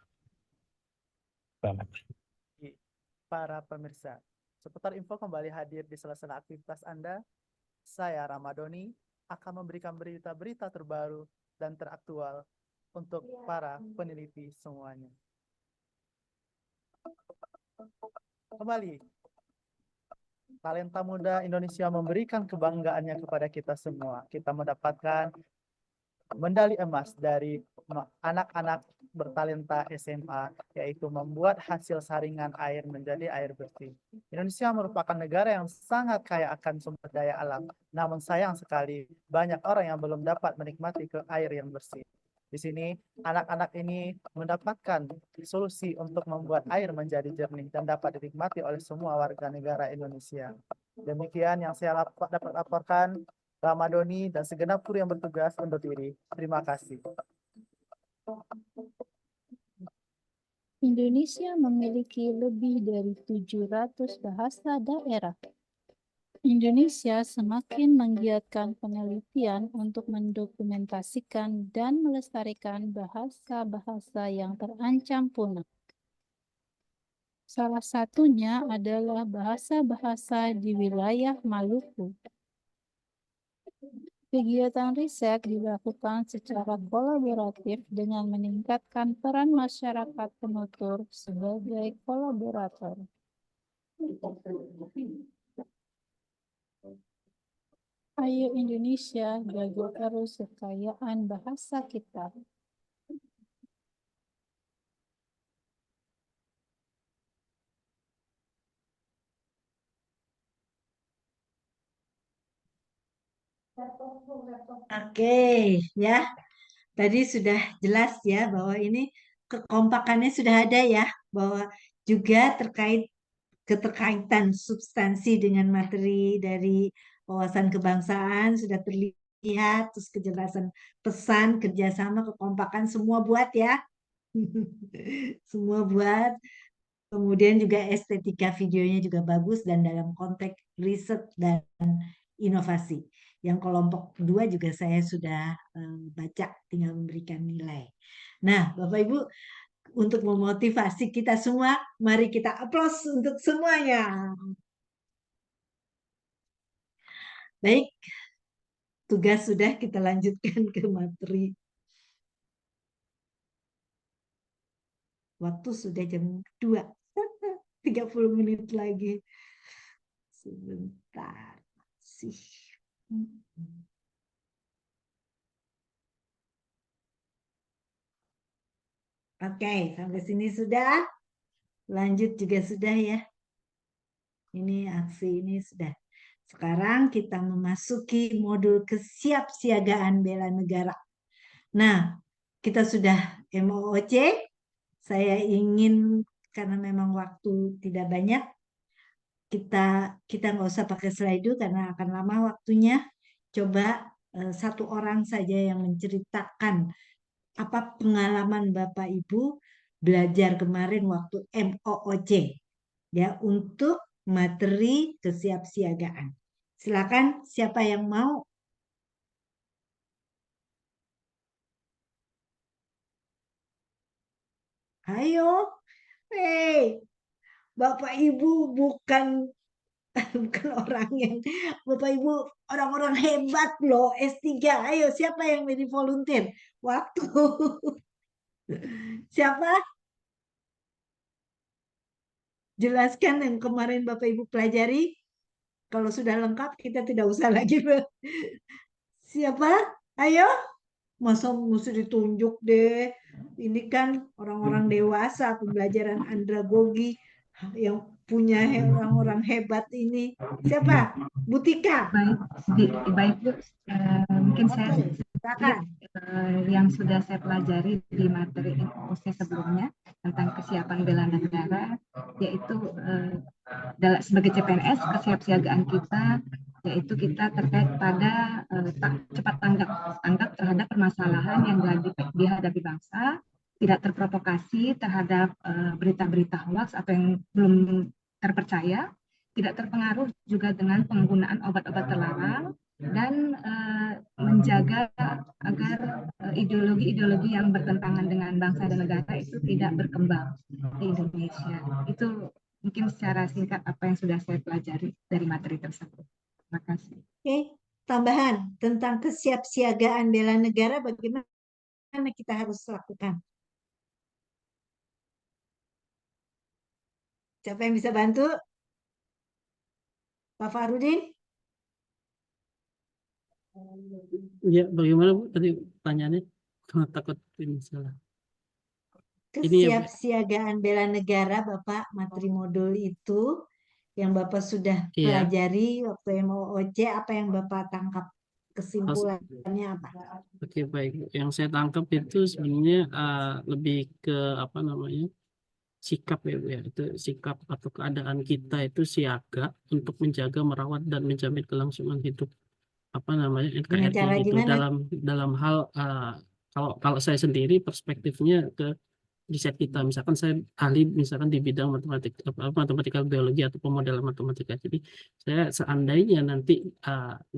S9: selamat.
S2: Para pemirsa, seputar info kembali hadir di sela-sela aktivitas Anda. Saya Ramadoni akan memberikan berita-berita terbaru dan teraktual untuk para peneliti semuanya. Kembali, talenta muda Indonesia memberikan kebanggaannya kepada kita semua. Kita mendapatkan medali emas dari anak-anak bertalenta SMA, yaitu membuat hasil saringan air menjadi air bersih. Indonesia merupakan negara yang sangat kaya akan sumber daya alam, namun sayang sekali banyak orang yang belum dapat menikmati air yang bersih. Di sini, anak-anak ini mendapatkan solusi untuk membuat air menjadi jernih dan dapat dinikmati oleh semua warga negara Indonesia. Demikian yang saya dapat laporkan. Ramadoni dan segenap kru yang bertugas undur diri. Terima kasih.
S13: Indonesia memiliki lebih dari 700 bahasa daerah. Indonesia semakin menggiatkan penelitian untuk mendokumentasikan dan melestarikan bahasa-bahasa yang terancam punah. Salah satunya adalah bahasa-bahasa di wilayah Maluku. Kegiatan riset dilakukan secara kolaboratif dengan meningkatkan peran masyarakat penutur sebagai kolaborator. Ayo Indonesia, jaga terus kekayaan bahasa kita.
S1: Oke, ya. Tadi sudah jelas ya bahwa ini kekompakannya sudah ada ya, bahwa juga keterkaitan substansi dengan materi dari wawasan kebangsaan sudah terlihat, terus kejelasan pesan, kerjasama, kekompakan semua buat ya. Semua buat. Kemudian juga estetika videonya juga bagus dan dalam konteks riset dan inovasi. Yang kelompok kedua juga saya sudah baca, tinggal memberikan nilai. Nah, Bapak Ibu, untuk memotivasi kita semua, mari kita aplaus untuk semuanya. Baik, tugas sudah, kita lanjutkan ke materi. Waktu sudah jam 2. 30 menit lagi. Sebentar. Sih. Oke, sampai sini sudah. Lanjut juga sudah ya. Ini aksi ini sudah. Sekarang kita memasuki modul kesiapsiagaan bela negara. Nah, kita sudah MOOC. Saya ingin, karena memang waktu tidak banyak, kita nggak usah pakai slide karena akan lama waktunya. Coba satu orang saja yang menceritakan apa pengalaman Bapak Ibu belajar kemarin waktu MOOC ya untuk materi kesiapsiagaan. Silakan, siapa yang mau? Ayo, Bapak Ibu bukan orang yang, Bapak Ibu orang-orang hebat loh, S3. Ayo, siapa yang jadi volunteer? Waktu. Siapa? Jelaskan yang kemarin Bapak Ibu pelajari. Kalau sudah lengkap, kita tidak usah lagi. Siapa? Ayo. Masa mesti ditunjuk deh. ini kan orang-orang dewasa, pembelajaran andragogi yang punya orang-orang hebat ini. Siapa? Butika.
S14: Baik Bu, mungkin saya
S1: Silakan.
S14: yang sudah saya pelajari di materi info sebelumnya tentang kesiapan bela negara, yaitu sebagai CPNS kesiapsiagaan kita, yaitu kita terkait pada cepat tanggap terhadap permasalahan yang dihadapi bangsa, tidak terprovokasi terhadap berita-berita hoax atau yang belum terpercaya, tidak terpengaruh juga dengan penggunaan obat-obat terlarang, dan menjaga agar ideologi-ideologi yang bertentangan dengan bangsa dan negara itu tidak berkembang di Indonesia. Itu mungkin secara singkat apa yang sudah saya pelajari dari materi tersebut. Terima kasih.
S1: Oke, tambahan tentang kesiapsiagaan bela negara, bagaimana kita harus lakukan? Siapa yang bisa bantu? Pak Farudin?
S6: Ya, bagaimana Bu tadi pertanyaannya? Takut ini salah. Ini ya, Bu.
S1: Kesiapsiagaan bela negara, Bapak, materi modul itu yang Bapak sudah
S6: Iya.
S1: pelajari waktu MOOC, apa yang Bapak tangkap kesimpulannya apa?
S6: Oke, baik. Yang saya tangkap itu sebenarnya lebih ke apa namanya, sikap ya Bu ya. Itu sikap atau keadaan kita itu siaga untuk menjaga, merawat dan menjamin kelangsungan hidup apa namanya
S1: Dengan
S6: NKRI
S1: cara
S6: itu
S1: gimana?
S6: dalam hal kalau saya sendiri perspektifnya ke riset kita, misalkan saya ahli misalkan di bidang matematika biologi atau pemodelan matematika, jadi saya seandainya nanti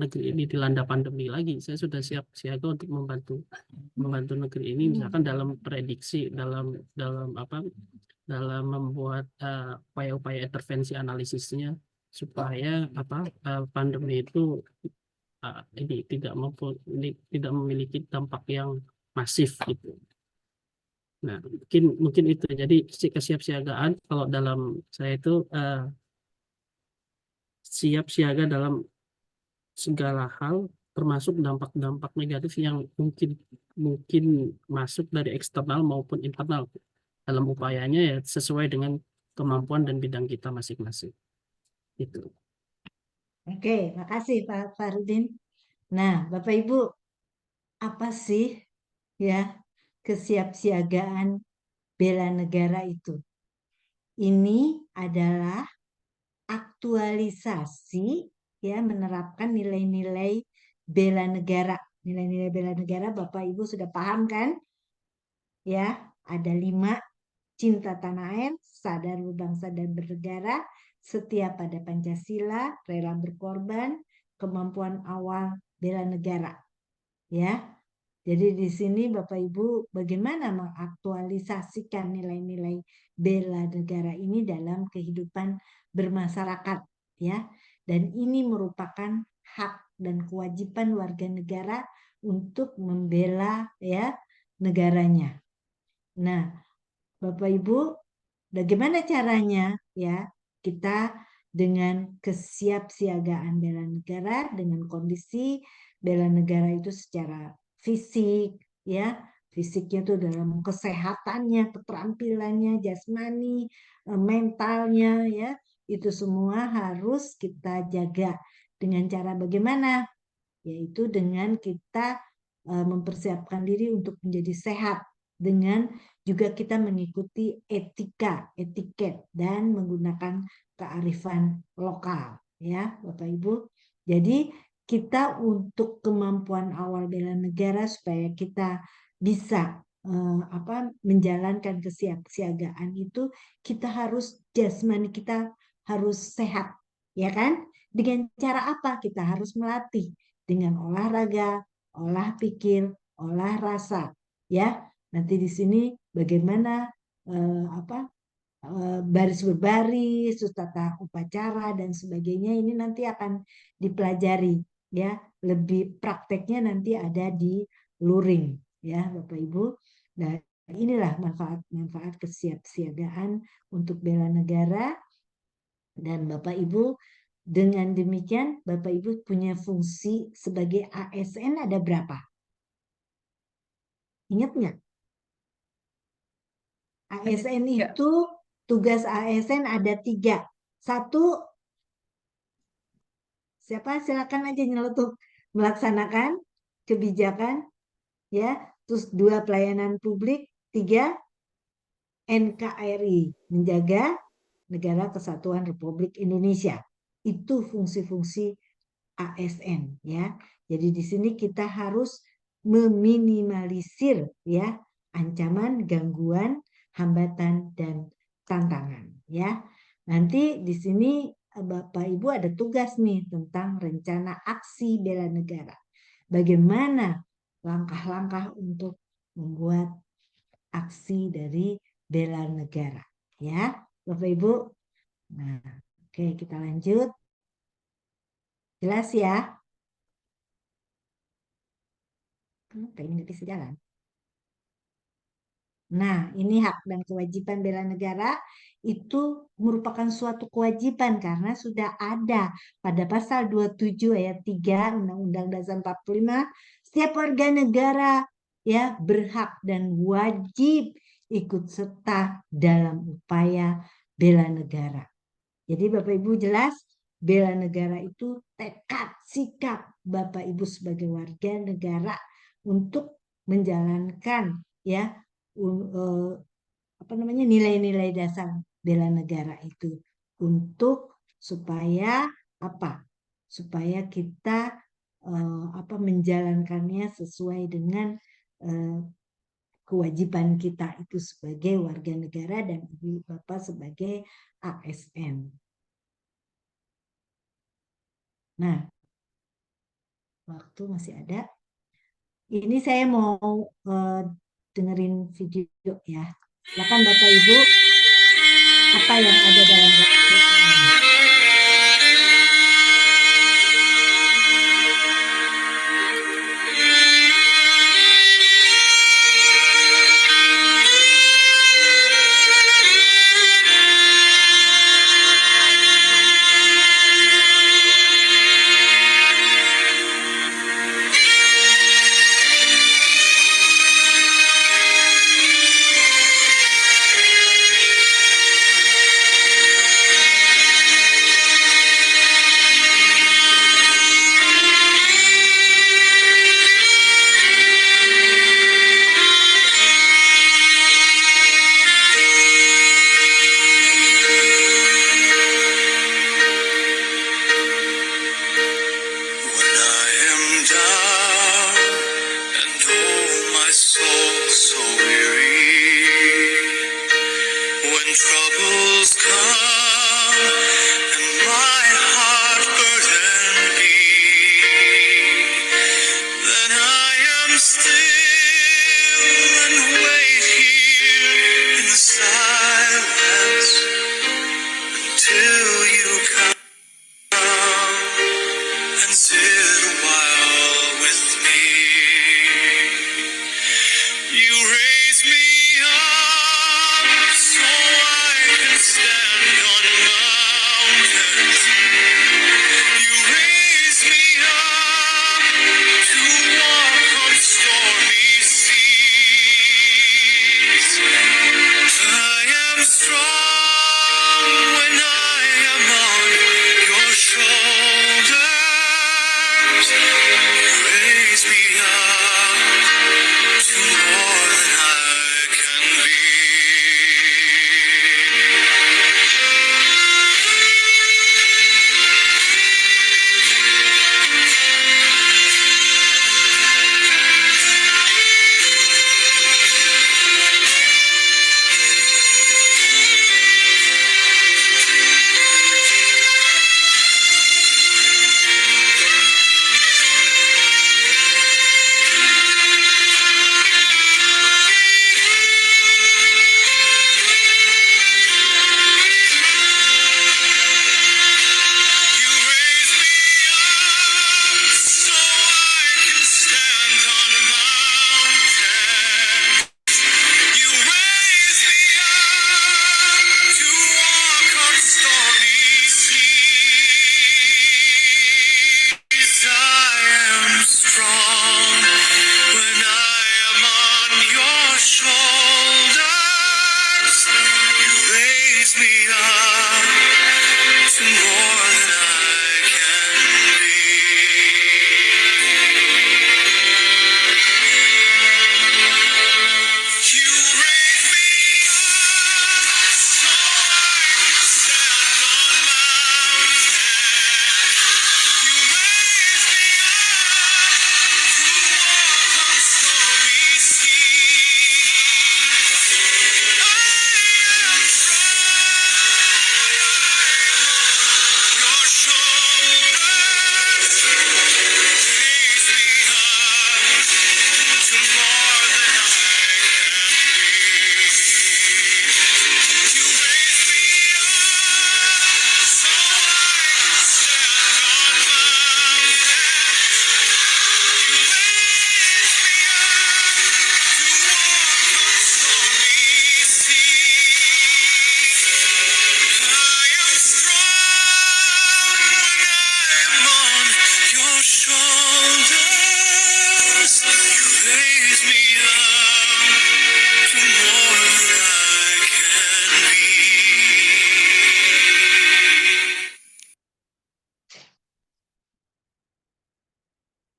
S6: negeri ini dilanda pandemi lagi, saya sudah siap siaga untuk membantu negeri ini, misalkan dalam prediksi, dalam membuat upaya-upaya intervensi analisisnya supaya pandemi itu ini tidak memiliki dampak yang masif gitu. Nah, mungkin itu. Jadi kesiapsiagaan kalau dalam saya itu siap siaga dalam segala hal, termasuk dampak-dampak negatif yang mungkin masuk dari eksternal maupun internal. Dalam upayanya ya sesuai dengan kemampuan dan bidang kita masing-masing. Itu.
S1: Oke, makasih Pak Farudin. Nah, Bapak Ibu, apa sih ya kesiapsiagaan bela negara itu? Ini adalah aktualisasi ya, menerapkan nilai-nilai bela negara. Nilai-nilai bela negara Bapak Ibu sudah paham kan? Ya, ada 5: cinta tanah air, sadar berbangsa dan bernegara, setia pada Pancasila, rela berkorban, kemampuan awal bela negara. Ya. Jadi di sini Bapak Ibu bagaimana mengaktualisasikan nilai-nilai bela negara ini dalam kehidupan bermasyarakat ya. Dan ini merupakan hak dan kewajiban warga negara untuk membela ya negaranya. Nah, Bapak Ibu, bagaimana caranya ya kita dengan kesiapsiagaan bela negara, dengan kondisi bela negara itu secara fisik ya, fisiknya itu dalam kesehatannya, keterampilannya, jasmani, mentalnya ya, itu semua harus kita jaga dengan cara bagaimana? Yaitu dengan kita mempersiapkan diri untuk menjadi sehat, dengan juga kita mengikuti etika, etiket, dan menggunakan kearifan lokal ya Bapak Ibu. Jadi kita untuk kemampuan awal bela negara supaya kita bisa menjalankan kesiapsiagaan itu, kita harus jasmani kita harus sehat ya kan? Dengan cara apa? Kita harus melatih dengan olahraga, olah pikir, olah rasa ya. Nanti di sini bagaimana baris berbaris, tata upacara dan sebagainya, ini nanti akan dipelajari ya. Lebih prakteknya nanti ada di luring ya Bapak Ibu. Nah, inilah manfaat kesiapsiagaan untuk bela negara. Dan Bapak Ibu, dengan demikian Bapak Ibu punya fungsi sebagai ASN ada berapa? Ingat nggak? ASN
S3: Ya.
S1: itu tugas ASN ada 3. 1, siapa silakan aja nyeletuk, melaksanakan kebijakan, ya. Terus 2, pelayanan publik. 3, NKRI, menjaga Negara Kesatuan Republik Indonesia. Itu fungsi-fungsi ASN, ya. Jadi di sini kita harus meminimalisir, ya, ancaman, gangguan, hambatan, dan tantangan, ya. Nanti di sini Bapak Ibu ada tugas nih tentang rencana aksi bela negara. Bagaimana langkah-langkah untuk membuat aksi dari bela negara, ya, Bapak Ibu. Nah, oke, kita lanjut. Jelas ya? Kenapa ini nggak bisa jalan? Nah, ini hak dan kewajiban bela negara itu merupakan suatu kewajiban karena sudah ada pada pasal 27 ayat 3 Undang-Undang Dasar 45, setiap warga negara ya berhak dan wajib ikut serta dalam upaya bela negara. Jadi Bapak Ibu jelas, bela negara itu tekad sikap Bapak Ibu sebagai warga negara untuk menjalankan ya nilai-nilai dasar bela negara itu untuk supaya apa? Supaya kita menjalankannya sesuai dengan kewajiban kita itu sebagai warga negara dan Ibu Bapak sebagai ASN. Nah, waktu masih ada. Ini saya mau dengerin video ya. Silakan Bapak Ibu, apa yang ada dalam waktu ini?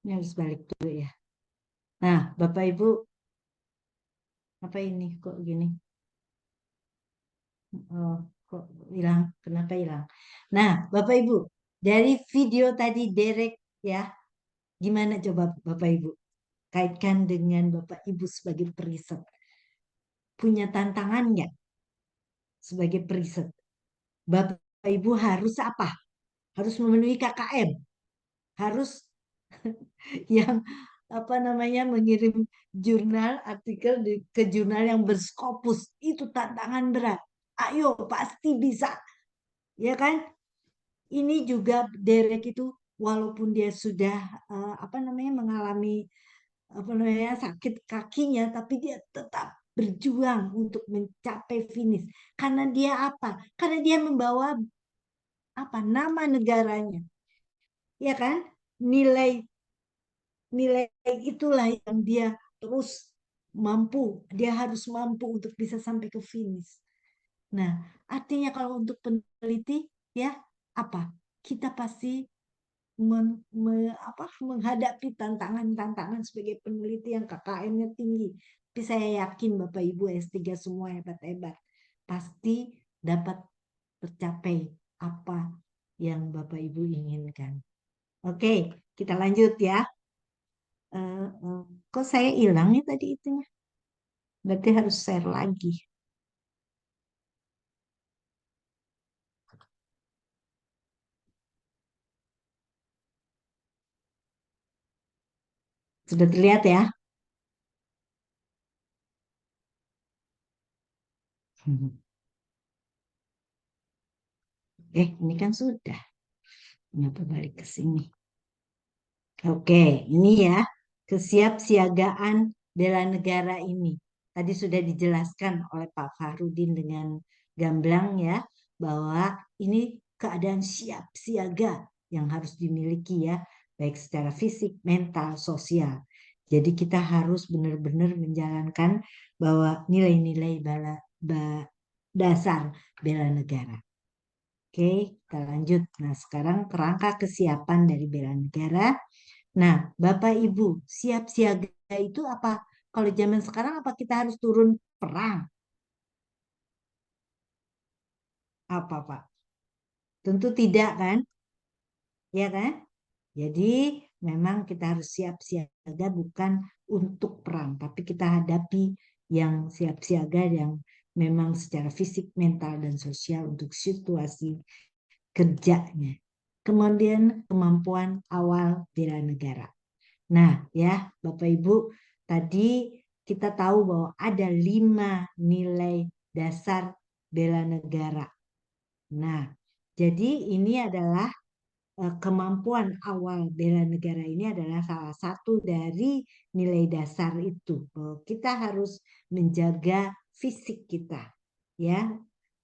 S1: Ini harus balik dulu ya. Nah, Bapak Ibu, apa ini kok gini? Oh, kok hilang? Kenapa hilang? Nah, Bapak Ibu, dari video tadi Derek ya, gimana coba Bapak Ibu? Kaitkan dengan Bapak Ibu sebagai periset. Punya tantangan nggak sebagai periset? Bapak Ibu harus apa? Harus memenuhi KKM. Harus yang apa namanya mengirim jurnal artikel ke jurnal yang berskopus, itu tantangan berat. Ayo pasti bisa, ya kan? Ini juga Derek itu walaupun dia sudah apa namanya mengalami apa namanya sakit kakinya, tapi dia tetap berjuang untuk mencapai finish. Karena dia apa? Karena dia membawa apa nama negaranya, ya kan? Nilai itulah yang dia terus mampu, dia harus mampu untuk bisa sampai ke finish. Nah, artinya kalau untuk peneliti ya apa? Kita pasti menghadapi tantangan-tantangan sebagai peneliti yang KKM-nya tinggi. Tapi saya yakin Bapak Ibu S3 semua hebat-hebat. Pasti dapat tercapai apa yang Bapak Ibu inginkan. Oke, kita lanjut ya. Kok saya hilang ya tadi itunya? Berarti harus share lagi. Sudah terlihat ya? Ini kan sudah. Kenapa balik ke sini? Oke, ini ya kesiapsiagaan bela negara ini. Tadi sudah dijelaskan oleh Pak Fahrudin dengan gamblang ya, bahwa ini keadaan siap siaga yang harus dimiliki ya, baik secara fisik, mental, sosial. Jadi kita harus benar-benar menjalankan bahwa nilai-nilai dasar bela negara. Oke, kita lanjut. Nah, sekarang kerangka kesiapan dari bela negara. Nah, Bapak Ibu, siap siaga itu apa? Kalau zaman sekarang apa kita harus turun perang? Apa, Pak? Tentu tidak kan? Ya kan? Jadi memang kita harus siap siaga bukan untuk perang, tapi kita hadapi yang siap siaga yang memang secara fisik, mental, dan sosial untuk situasi kerjanya. Kemudian kemampuan awal bela negara. Nah ya Bapak Ibu, tadi kita tahu bahwa ada 5 nilai dasar bela negara. Nah, jadi ini adalah kemampuan awal bela negara ini adalah salah satu dari nilai dasar itu. Kita harus menjaga fisik kita. Ya,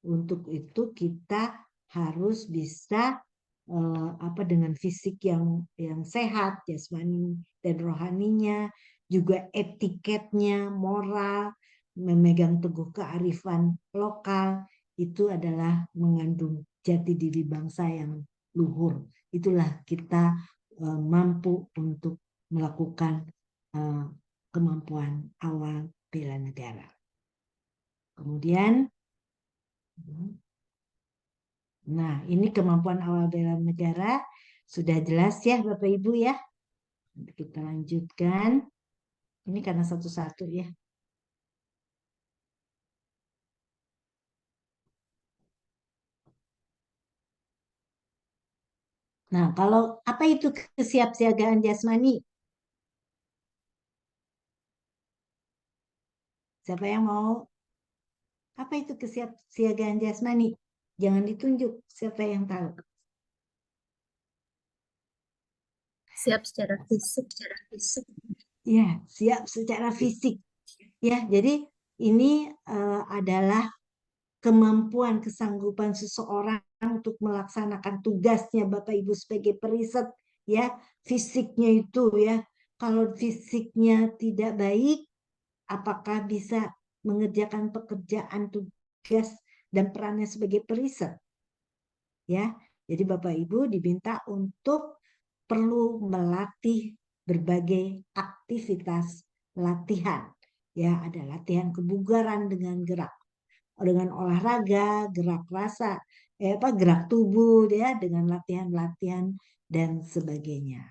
S1: untuk itu kita harus bisa dengan fisik yang sehat, jasmani dan rohaninya, juga etiketnya, moral, memegang teguh kearifan lokal, itu adalah mengandung jati diri bangsa yang luhur. Itulah kita mampu untuk melakukan kemampuan awal bela negara. Kemudian, nah ini kemampuan awal bela negara sudah jelas ya Bapak Ibu ya. Kita lanjutkan. Ini karena satu-satu ya. Nah, kalau apa itu kesiapsiagaan jasmani? Siapa yang mau? Apa itu kesiapsiagaan jasmani? Jangan ditunjuk. Siapa yang tahu?
S15: Siap secara fisik.
S1: Ya, siap secara fisik. Ya, jadi ini adalah kemampuan, kesanggupan seseorang untuk melaksanakan tugasnya Bapak Ibu sebagai periset. Ya, fisiknya itu ya. Kalau fisiknya tidak baik, apakah bisa mengerjakan pekerjaan tugas dan perannya sebagai periset? Ya, jadi Bapak Ibu diminta untuk perlu melatih berbagai aktivitas latihan. Ya, ada latihan kebugaran dengan olahraga, gerak rasa, gerak tubuh ya, dengan latihan-latihan dan sebagainya.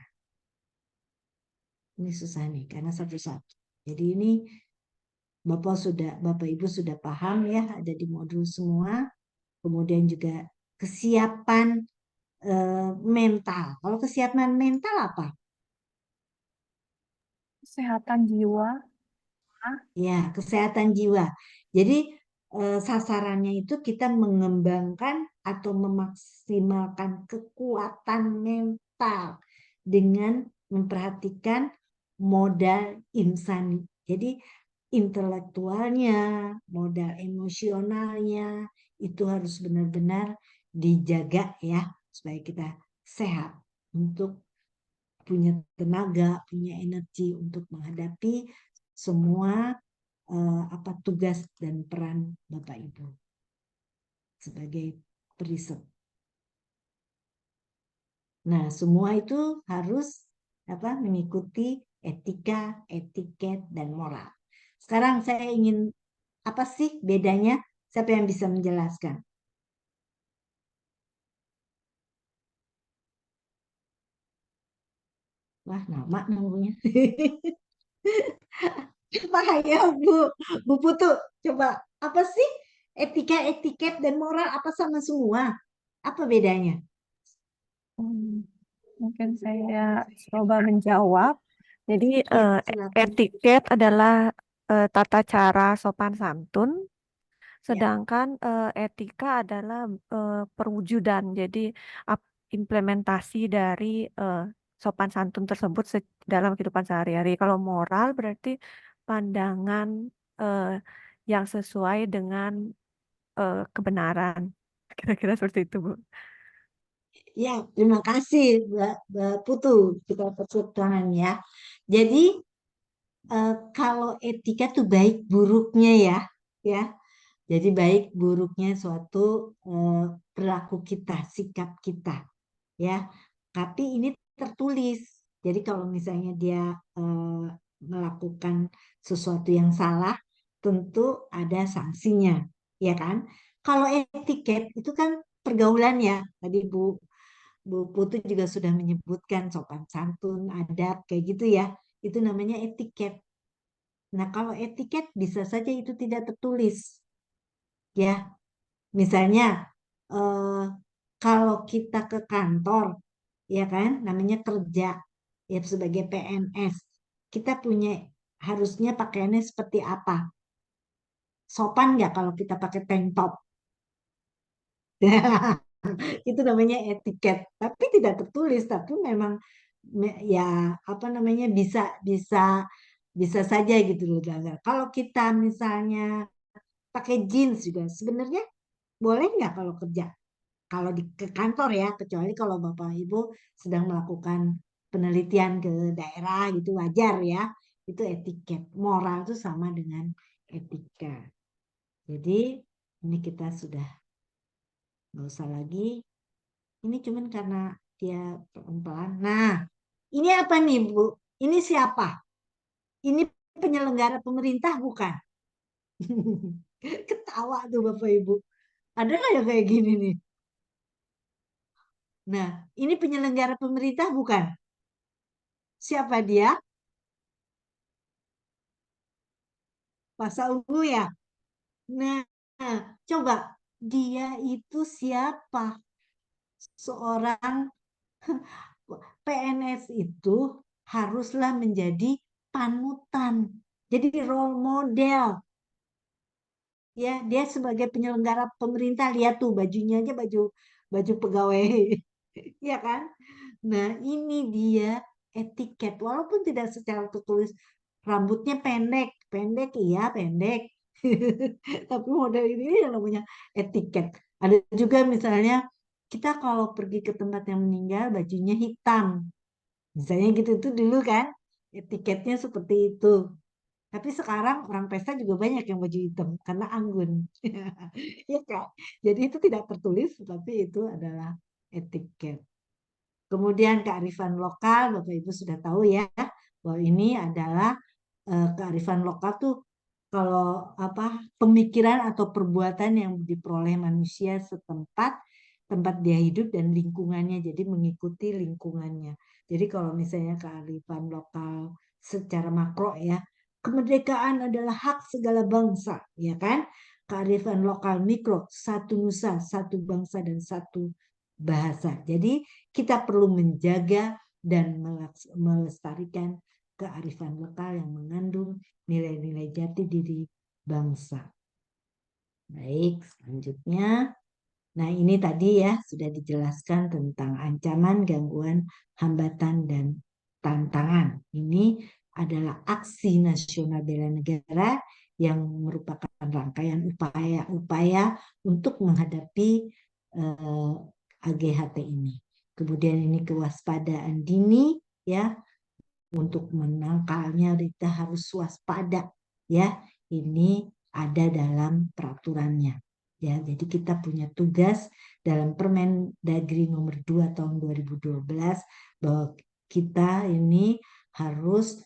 S1: Ini susah nih karena satu-satu. Jadi ini Bapak Ibu sudah paham ya, ada di modul semua. Kemudian juga kesiapan mental. Kalau kesiapan mental apa?
S12: Kesehatan jiwa.
S1: Ya, kesehatan jiwa. Jadi sasarannya itu kita mengembangkan atau memaksimalkan kekuatan mental dengan memperhatikan modal insani. Jadi intelektualnya, modal emosionalnya itu harus benar-benar dijaga ya supaya kita sehat untuk punya tenaga, punya energi untuk menghadapi semua tugas dan peran Bapak Ibu sebagai periset. Nah, semua itu harus mengikuti etika, etiket, dan moral. Sekarang saya ingin apa sih bedanya? Siapa yang bisa menjelaskan? Wah, nama nunggunya. Bahaya Bu Putu, coba apa sih etika, etiket, dan moral apa sama semua? Apa bedanya?
S12: Mungkin saya coba menjawab. Jadi
S1: Ya, silakan.
S12: etiket adalah tata cara sopan santun, sedangkan etika adalah perwujudan. Jadi implementasi dari sopan santun tersebut dalam kehidupan sehari-hari. Kalau moral berarti pandangan yang sesuai dengan kebenaran. Kira-kira seperti itu, Bu.
S1: Ya, terima kasih Mbak Putu. Kita tepuk tangan ya. Jadi kalau etika tuh baik buruknya ya. Jadi baik buruknya suatu perilaku kita, sikap kita, ya. Tapi ini tertulis. Jadi kalau misalnya dia melakukan sesuatu yang salah, tentu ada sanksinya, ya kan? Kalau etiket itu kan pergaulan ya. Tadi Bu Putu juga sudah menyebutkan sopan santun, adab, kayak gitu ya. Itu namanya etiket. Nah, kalau etiket bisa saja itu tidak tertulis. Ya, misalnya kalau kita ke kantor, ya kan, namanya kerja, ya sebagai PNS, kita harusnya pakaiannya seperti apa? Sopan nggak kalau kita pakai tank top? Itu namanya etiket, tapi tidak tertulis, tapi memang ya bisa saja gitu loh. Kalau kita misalnya pakai jeans juga sebenarnya boleh nggak kalau kerja? Kalau ke kantor ya, kecuali kalau Bapak Ibu sedang melakukan penelitian ke daerah gitu wajar ya. Itu etiket. Moral itu sama dengan etika. Jadi Ini kita sudah nggak usah lagi. Ini cuman karena dia pelan-pelan. Nah, ini apa nih Bu? Ini siapa? Ini penyelenggara pemerintah bukan? Ketawa tuh Bapak Ibu. Ada nggak yang kayak gini nih? Nah, ini penyelenggara pemerintah bukan? Siapa dia? Pasal Ungu ya? Nah, coba dia itu siapa? Seorang PNS itu haruslah menjadi panutan. Jadi role model. Ya, dia sebagai penyelenggara pemerintah, lihat tuh bajunya aja baju pegawai. Ya kan? Nah, ini dia etiket walaupun tidak secara tertulis rambutnya pendek, iya pendek. Tapi model ini yang namanya etiket. Ada juga misalnya kita kalau pergi ke tempat yang meninggal bajunya hitam. Misalnya gitu itu dulu kan etiketnya seperti itu. Tapi sekarang orang pesta juga banyak yang baju hitam karena anggun. Ya kan? Jadi itu tidak tertulis tapi itu adalah etiket. Kemudian kearifan lokal, Bapak Ibu sudah tahu ya, bahwa ini adalah kearifan lokal tuh kalau apa pemikiran atau perbuatan yang diperoleh manusia setempat tempat dia hidup dan lingkungannya, jadi mengikuti lingkungannya. Jadi kalau misalnya kearifan lokal secara makro ya, kemerdekaan adalah hak segala bangsa, ya kan? Kearifan lokal mikro, satu nusa, satu bangsa dan satu bahasa. Jadi kita perlu menjaga dan melestarikan kearifan lokal yang mengandung nilai-nilai jati diri bangsa. Baik, selanjutnya. Nah, ini tadi ya sudah dijelaskan tentang ancaman, gangguan, hambatan, dan tantangan. Ini adalah aksi nasional bela negara yang merupakan rangkaian upaya-upaya untuk menghadapi AGHT ini. Kemudian ini kewaspadaan dini ya, untuk menangkalnya kita harus waspada ya. Ini ada dalam peraturannya. Ya, jadi kita punya tugas dalam Permendagri nomor 2 tahun 2012 bahwa kita ini harus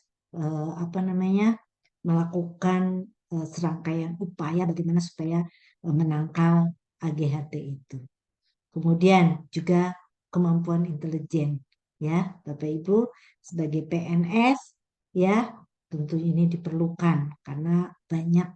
S1: melakukan serangkaian upaya bagaimana supaya menangkal AGHT itu. Kemudian juga kemampuan intelijen ya, Bapak Ibu sebagai PNS ya, tentu ini diperlukan karena banyak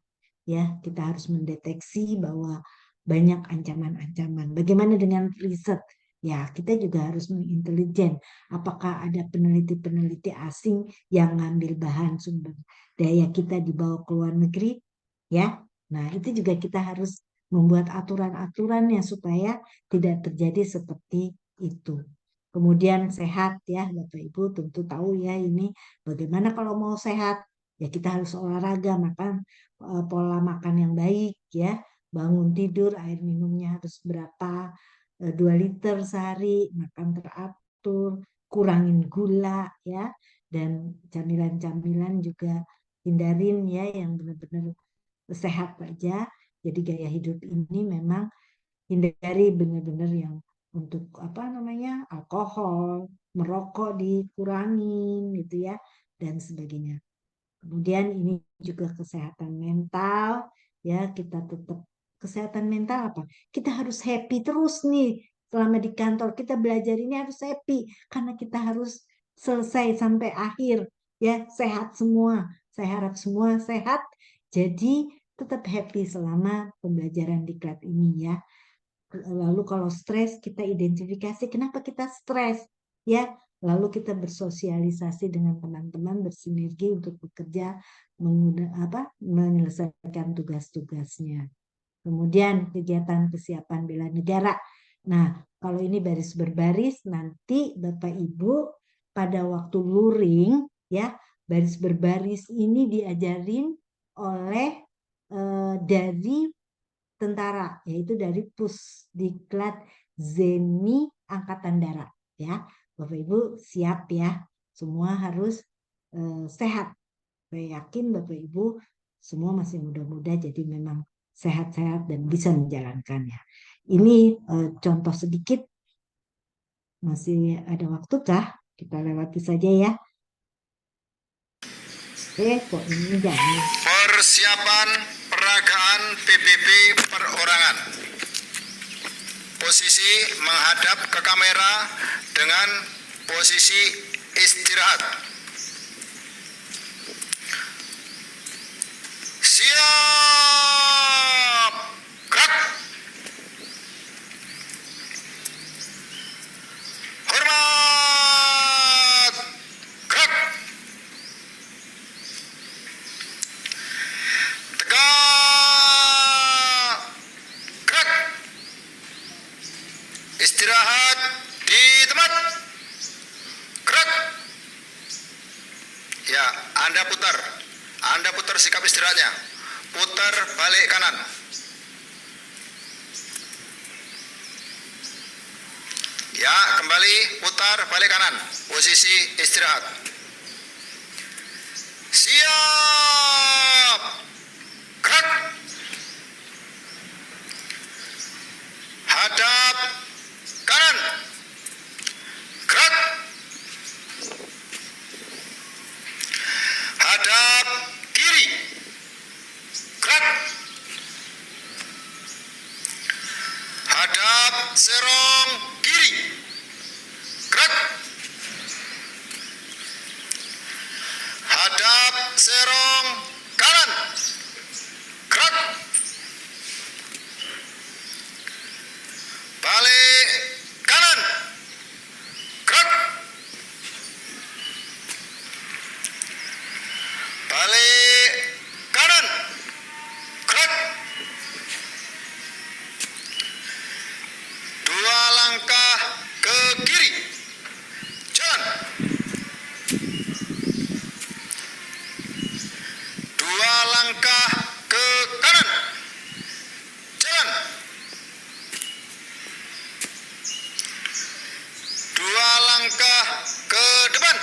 S1: ya, kita harus mendeteksi bahwa banyak ancaman-ancaman. Bagaimana dengan riset? Ya, kita juga harus mengintelijen. Apakah ada peneliti-peneliti asing yang ngambil bahan sumber daya kita dibawa ke luar negeri? Ya, nah itu juga kita harus membuat aturan-aturan yang supaya tidak terjadi seperti itu. Kemudian sehat ya, Bapak Ibu tentu tahu ya ini bagaimana kalau mau sehat. Ya kita harus olahraga, makan pola makan yang baik ya, bangun tidur, air minumnya harus berapa, 2 liter sehari, makan teratur, kurangin gula ya, dan camilan-camilan juga hindarin ya yang benar-benar sehat aja. Jadi gaya hidup ini memang hindari benar-benar yang untuk alkohol, merokok dikurangin gitu ya, dan sebagainya. Kemudian ini juga kesehatan mental ya, kita tetap kesehatan mental apa? Kita harus happy terus nih selama di kantor, kita belajar ini harus happy karena kita harus selesai sampai akhir ya, sehat semua. Saya harap semua sehat. Jadi tetap happy selama pembelajaran diklat ini ya. Lalu kalau stres kita identifikasi kenapa kita stres ya. Lalu kita bersosialisasi dengan teman-teman, bersinergi untuk bekerja menyelesaikan tugas-tugasnya. Kemudian kegiatan kesiapan bela negara. Nah, kalau ini baris berbaris nanti Bapak Ibu pada waktu luring ya, baris berbaris ini diajarin oleh dari tentara, yaitu dari Pusdiklat Zeni Angkatan Darat ya. Bapak Ibu siap ya, semua harus sehat. Saya yakin Bapak Ibu semua masih muda-muda, jadi memang sehat-sehat dan bisa menjalankannya. Ini contoh sedikit. Masih ada waktu kah? Kita lewati saja ya. Kok ini jangan.
S16: Persiapan peragaan PBB perorangan. Posisi menghadap ke kamera dengan posisi istirahat. Siap. Gerak. Hormat. Gerak. Tegak. Gerak. Istirahat di tempat. Gerak. Ya, Anda putar. Anda putar sikap istirahatnya. Putar balik kanan. Ya, kembali putar balik kanan. Posisi istirahat. Siap. Gerak. Hadap kanan. Gerak. Hadap kiri. Gerak. Hadap serong kiri. Gerak. Hadap serong kanan. Gerak. Balik kanan. Gerak. Balik kanan. Gerak. 2 langkah ke kiri. Jalan. 2 langkah ke kanan. Jalan. 2 langkah ke depan.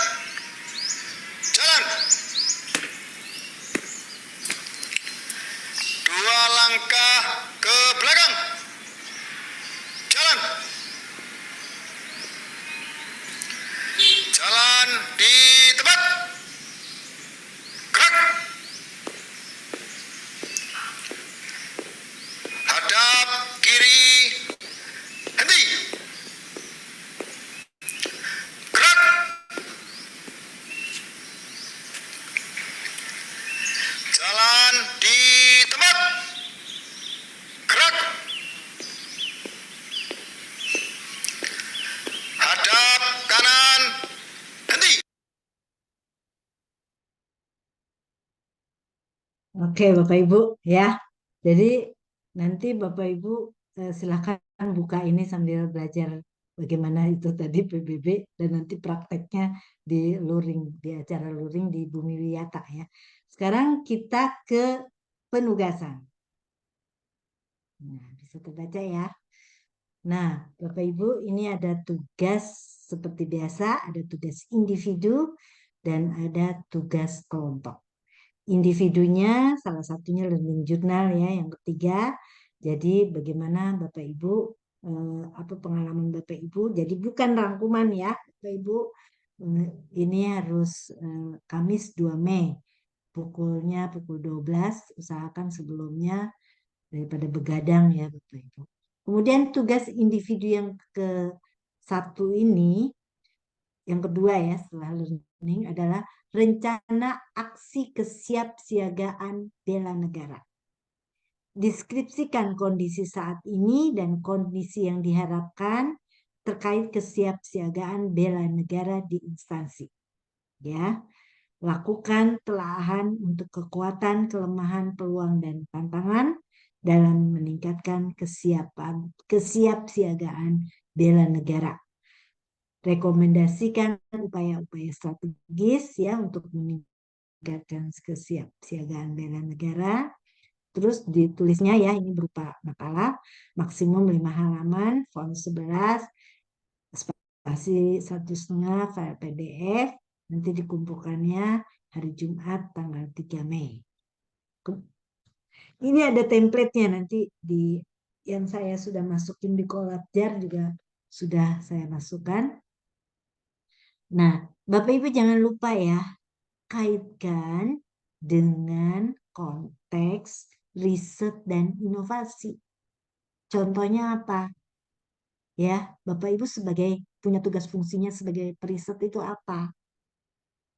S16: Jalan. 2 langkah ke belakang. Jalan. Jalan di tempat. Gerak. Hadap kiri. Henti. Gerak. Jalan di tempat. Gerak. Hadap kanan. Henti.
S1: Oke, Bapak Ibu ya. Jadi nanti Bapak Ibu silakan buka ini sambil belajar bagaimana itu tadi PBB dan nanti prakteknya di luring, di acara luring di Bumi Wiyata ya. Sekarang kita ke penugasan. Nah, bisa terbaca ya. Nah, Bapak Ibu, ini ada tugas seperti biasa, ada tugas individu dan ada tugas kelompok. Individunya salah satunya learning journal ya, yang ketiga. Jadi bagaimana Bapak Ibu apa pengalaman Bapak Ibu? Jadi bukan rangkuman ya, Bapak Ibu. Ini harus Kamis 2 Mei. Pukulnya pukul 12, usahakan sebelumnya daripada begadang ya Bapak Ibu. Kemudian tugas individu yang ke-1 ini, yang kedua ya setelah learning adalah rencana aksi kesiapsiagaan bela negara. Deskripsikan kondisi saat ini dan kondisi yang diharapkan terkait kesiapsiagaan bela negara di instansi. Ya, lakukan telaahan untuk kekuatan, kelemahan, peluang dan tantangan dalam meningkatkan kesiapsiagaan bela negara. Rekomendasikan upaya-upaya strategis ya untuk meningkatkan kesiapsiagaan bela negara. Terus ditulisnya ya, ini berupa makalah maksimum 5 halaman, font 11, spasi 1,5, file PDF. Nanti dikumpulkannya hari Jumat tanggal 3 Mei. Ini ada template-nya nanti di yang saya sudah masukin di Collabjar juga sudah saya masukkan. Nah, Bapak Ibu jangan lupa ya, kaitkan dengan konteks riset dan inovasi. Contohnya apa? Ya, Bapak Ibu sebagai punya tugas fungsinya sebagai periset itu apa?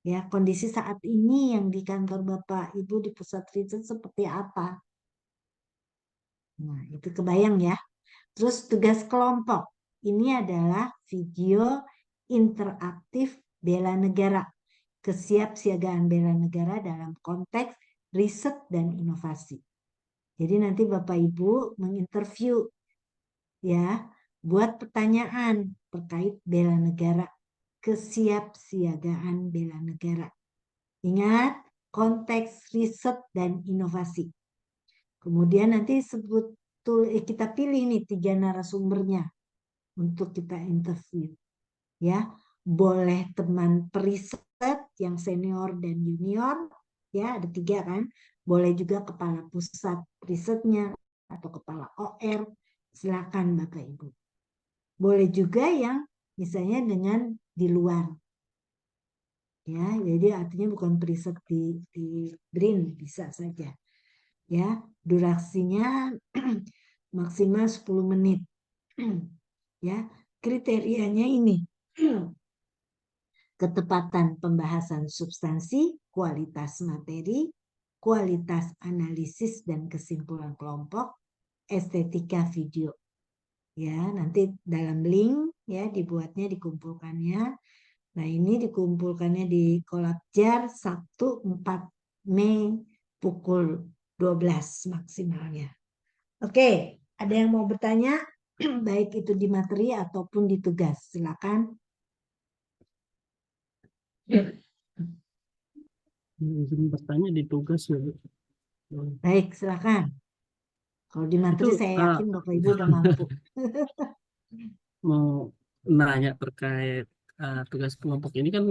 S1: Ya, kondisi saat ini yang di kantor Bapak Ibu di pusat riset seperti apa? Nah, itu kebayang ya. Terus tugas kelompok. Ini adalah video interaktif bela negara. Kesiapsiagaan bela negara dalam konteks riset dan inovasi. Jadi nanti Bapak Ibu menginterview ya, buat pertanyaan terkait bela negara, kesiapsiagaan bela negara. Ingat, konteks riset dan inovasi. Kemudian nanti kita pilih nih 3 narasumbernya untuk kita interview. Ya, boleh teman periset yang senior dan junior, ya ada 3 kan. Boleh juga kepala pusat risetnya atau kepala OR. Silakan Bapak Ibu. Boleh juga yang misalnya dengan di luar. Ya, jadi artinya bukan periset di BRIN, bisa saja. Ya, durasinya maksimal 10 menit. Ya, kriterianya ini. Ketepatan pembahasan substansi, kualitas materi, kualitas analisis dan kesimpulan kelompok, estetika video. Ya, nanti dalam link ya dibuatnya, dikumpulkannya. Nah, ini dikumpulkannya di Collabjar Sabtu 4 Mei pukul 12 maksimalnya. Oke, ada yang mau bertanya? Baik itu di materi ataupun di tugas. Silakan.
S6: Izin bertanya di tugas ya, Bu.
S1: Baik, silakan. Kalau di materi
S6: Itu
S1: saya yakin Bapak Ibu udah mampu.
S6: mau nanya terkait tugas kelompok ini kan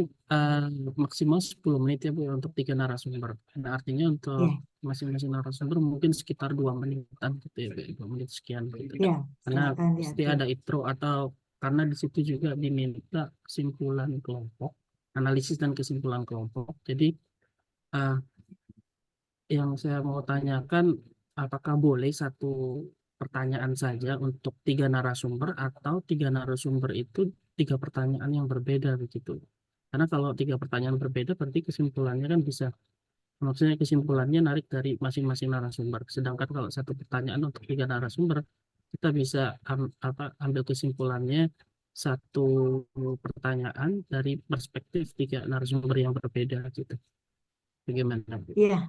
S6: maksimal 10 menit ya Bu untuk 3 narasumber. Nah, artinya untuk
S1: Ya,
S6: masing-masing narasumber mungkin sekitar 2 menitan gitu ya, Bu, 2 menit sekian gitu.
S1: ya,
S6: Karena
S1: silakan
S6: pasti
S1: diatur.
S6: ada intro atau karena di situ juga diminta kesimpulan kelompok, analisis dan kesimpulan kelompok. Jadi eh, yang saya mau tanyakan, apakah boleh satu pertanyaan saja untuk 3 narasumber atau 3 narasumber itu 3 pertanyaan yang berbeda begitu? Karena kalau 3 pertanyaan berbeda berarti kesimpulannya kan bisa, maksudnya kesimpulannya narik dari masing-masing narasumber. Sedangkan kalau satu pertanyaan untuk 3 narasumber, kita bisa ambil kesimpulannya satu pertanyaan dari perspektif 3 narasumber yang berbeda gitu. Bagaimana, Bu?
S1: Iya,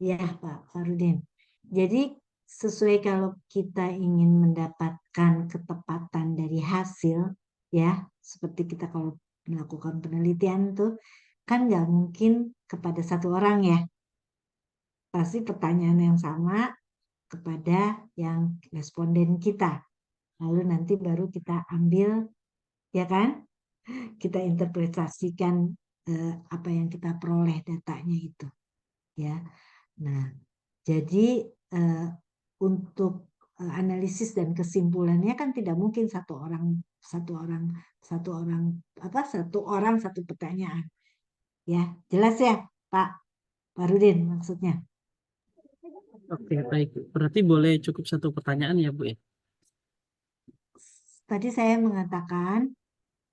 S1: ya Pak Farudin. Jadi sesuai kalau kita ingin mendapatkan ketepatan dari hasil, ya seperti kita kalau melakukan penelitian tuh kan nggak mungkin kepada satu orang ya. Pasti pertanyaan yang sama kepada yang responden kita. Lalu nanti baru kita ambil, ya kan? Kita interpretasikan apa yang kita peroleh datanya itu, ya. Nah, jadi untuk analisis dan kesimpulannya kan tidak mungkin satu orang satu pertanyaan, ya. Jelas ya, Pak Farudin maksudnya?
S6: Oke, baik. Berarti boleh cukup satu pertanyaan ya, Bu ya?
S1: Tadi saya mengatakan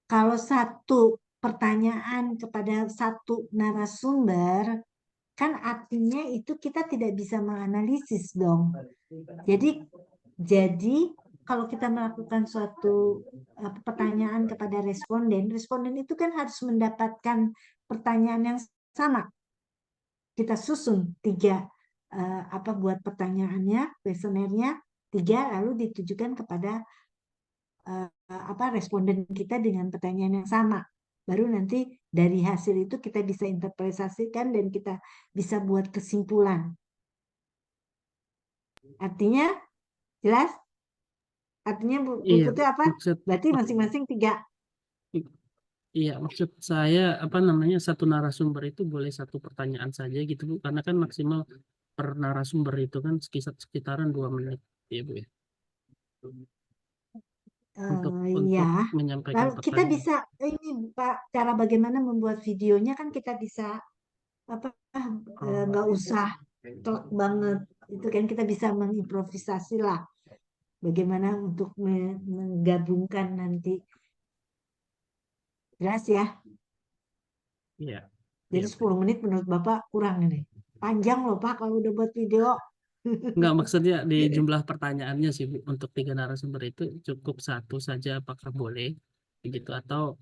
S1: kalau satu pertanyaan kepada satu narasumber, kan artinya itu kita tidak bisa menganalisis dong. Jadi kalau kita melakukan suatu pertanyaan kepada responden itu kan harus mendapatkan pertanyaan yang sama. Kita susun 3 buat pertanyaannya, kuesionernya 3, lalu ditujukan kepada responden kita dengan pertanyaan yang sama. Baru nanti dari hasil itu kita bisa interpretasikan dan kita bisa buat kesimpulan. Artinya jelas? Artinya Bu
S6: Iya,
S1: Putri apa?
S6: maksud
S1: Berarti masing-masing 3.
S6: iya, maksud saya satu narasumber itu boleh satu pertanyaan saja gitu, Bu. Karena kan maksimal per narasumber itu kan sekitaran 2 menit, ya Bu ya, untuk
S1: Ya,
S6: menyampaikan
S1: lalu kita
S6: pertanyaan.
S1: bisa ini Pak, cara bagaimana membuat videonya kan kita bisa apa nggak usah telak banget, itu kan kita bisa mengimprovisasi lah bagaimana untuk menggabungkan nanti. Jelas ya?
S6: Iya.
S1: Jadi 10 menit menurut Bapak kurang ini. Panjang loh Pak kalau udah buat video.
S6: Enggak, maksudnya di jumlah pertanyaannya sih Bu, untuk 3 narasumber itu cukup 1 saja apakah boleh begitu atau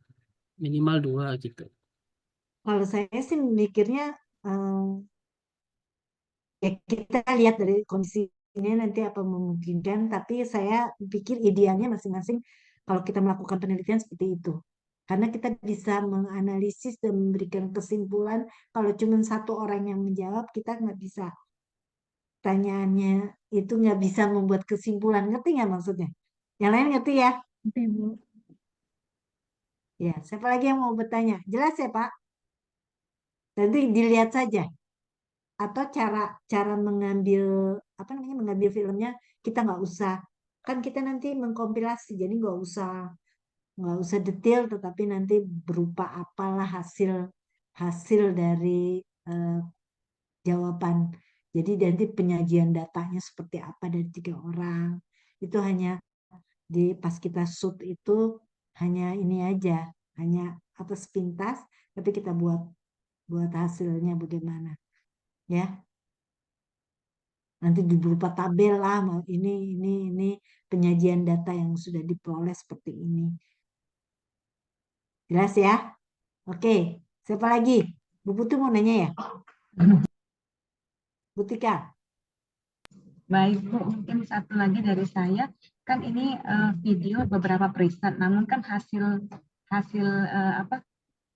S6: minimal 2 gitu.
S1: Kalau saya sih mikirnya ya kita lihat dari kondisi ini nanti apa memungkinkan, tapi saya pikir idealnya masing-masing kalau kita melakukan penelitian seperti itu. Karena kita bisa menganalisis dan memberikan kesimpulan. Kalau cuma 1 orang yang menjawab, kita nggak bisa. Pertanyaannya itu nggak bisa membuat kesimpulan. Ngerti nggak maksudnya? Yang lain ngerti ya?
S12: Oke, Bu.
S1: Ya, siapa lagi yang mau bertanya? Jelas ya Pak? Nanti dilihat saja. Atau cara mengambil apa namanya mengambil filmnya kita nggak usah, kan kita nanti mengkompilasi, jadi nggak usah detail, tetapi nanti berupa apalah hasil dari jawaban. Jadi nanti penyajian datanya seperti apa dari 3 orang itu hanya pas kita shoot itu hanya ini aja, hanya apa sepintas, tapi kita buat hasilnya bagaimana ya. Nanti berupa tabel lah, ini penyajian data yang sudah diperoleh seperti ini. Jelas ya? Oke, siapa lagi? Bu Putri mau nanya ya? Bu Tika.
S14: Baik Bu, mungkin satu lagi dari saya, kan ini video beberapa preset, namun kan hasil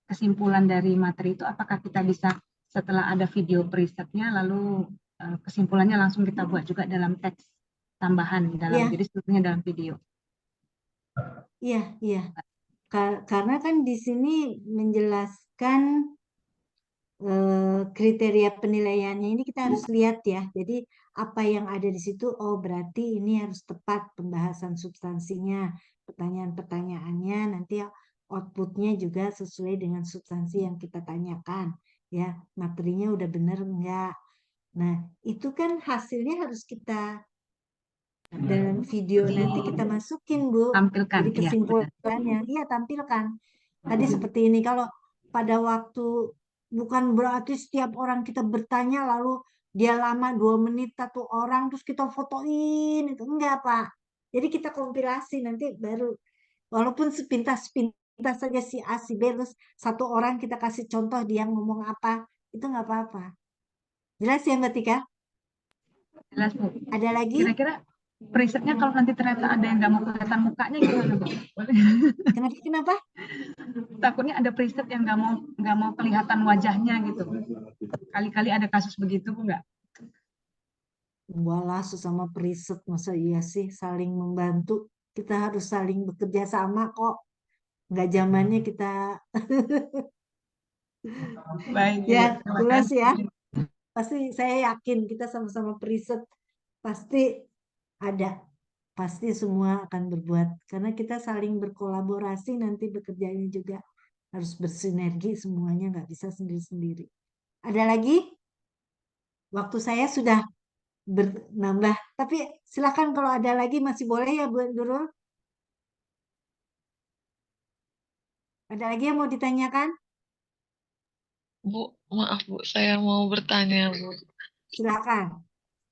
S14: kesimpulan dari materi itu apakah kita bisa setelah ada video presetnya lalu kesimpulannya langsung kita buat juga dalam teks tambahan dalam jadi seluruhnya dalam video.
S1: Iya. Karena kan di sini menjelaskan kriteria penilaiannya ini kita harus lihat ya. Jadi apa yang ada di situ, oh berarti ini harus tepat pembahasan substansinya, pertanyaan-pertanyaannya, nanti outputnya juga sesuai dengan substansi yang kita tanyakan. Ya, materinya udah bener enggak. Nah, itu kan hasilnya harus kita dalam video nanti kita masukin Bu.
S14: Tampilkan.
S1: Jadi kesimpulannya, iya tampilkan. Tadi seperti ini, kalau pada waktu bukan berarti setiap orang kita bertanya lalu dia lama 2 menit 1 orang terus kita fotoin, itu enggak Pak. Jadi kita kompilasi nanti baru, walaupun sepintas saja si A si B, terus 1 orang kita kasih contoh dia ngomong apa, itu nggak apa-apa. Jelas ya Mbak Tika?
S14: Jelas Bu.
S1: Ada lagi?
S14: Kira-kira presetnya kalau nanti ternyata ada yang nggak mau kelihatan mukanya gimana Bu?
S1: Kenapa?
S14: Takutnya ada preset yang nggak mau kelihatan wajahnya gitu. Kali-kali ada kasus begitu Bu nggak?
S1: Walah, sesama preset masa iya sih saling membantu. Kita harus saling bekerja sama kok. Nggak zamannya kita.
S14: Baik.
S1: Ya, jelas ya. Pasti saya yakin kita sama-sama preset pasti ada. Pasti semua akan berbuat. Karena kita saling berkolaborasi, nanti bekerjanya juga harus bersinergi semuanya, nggak bisa sendiri-sendiri. Ada lagi? Waktu saya sudah bernambah, tapi silakan kalau ada lagi masih boleh ya Bu Nurul. Ada lagi yang mau ditanyakan?
S3: Bu, maaf Bu, saya mau bertanya Bu.
S1: Silakan.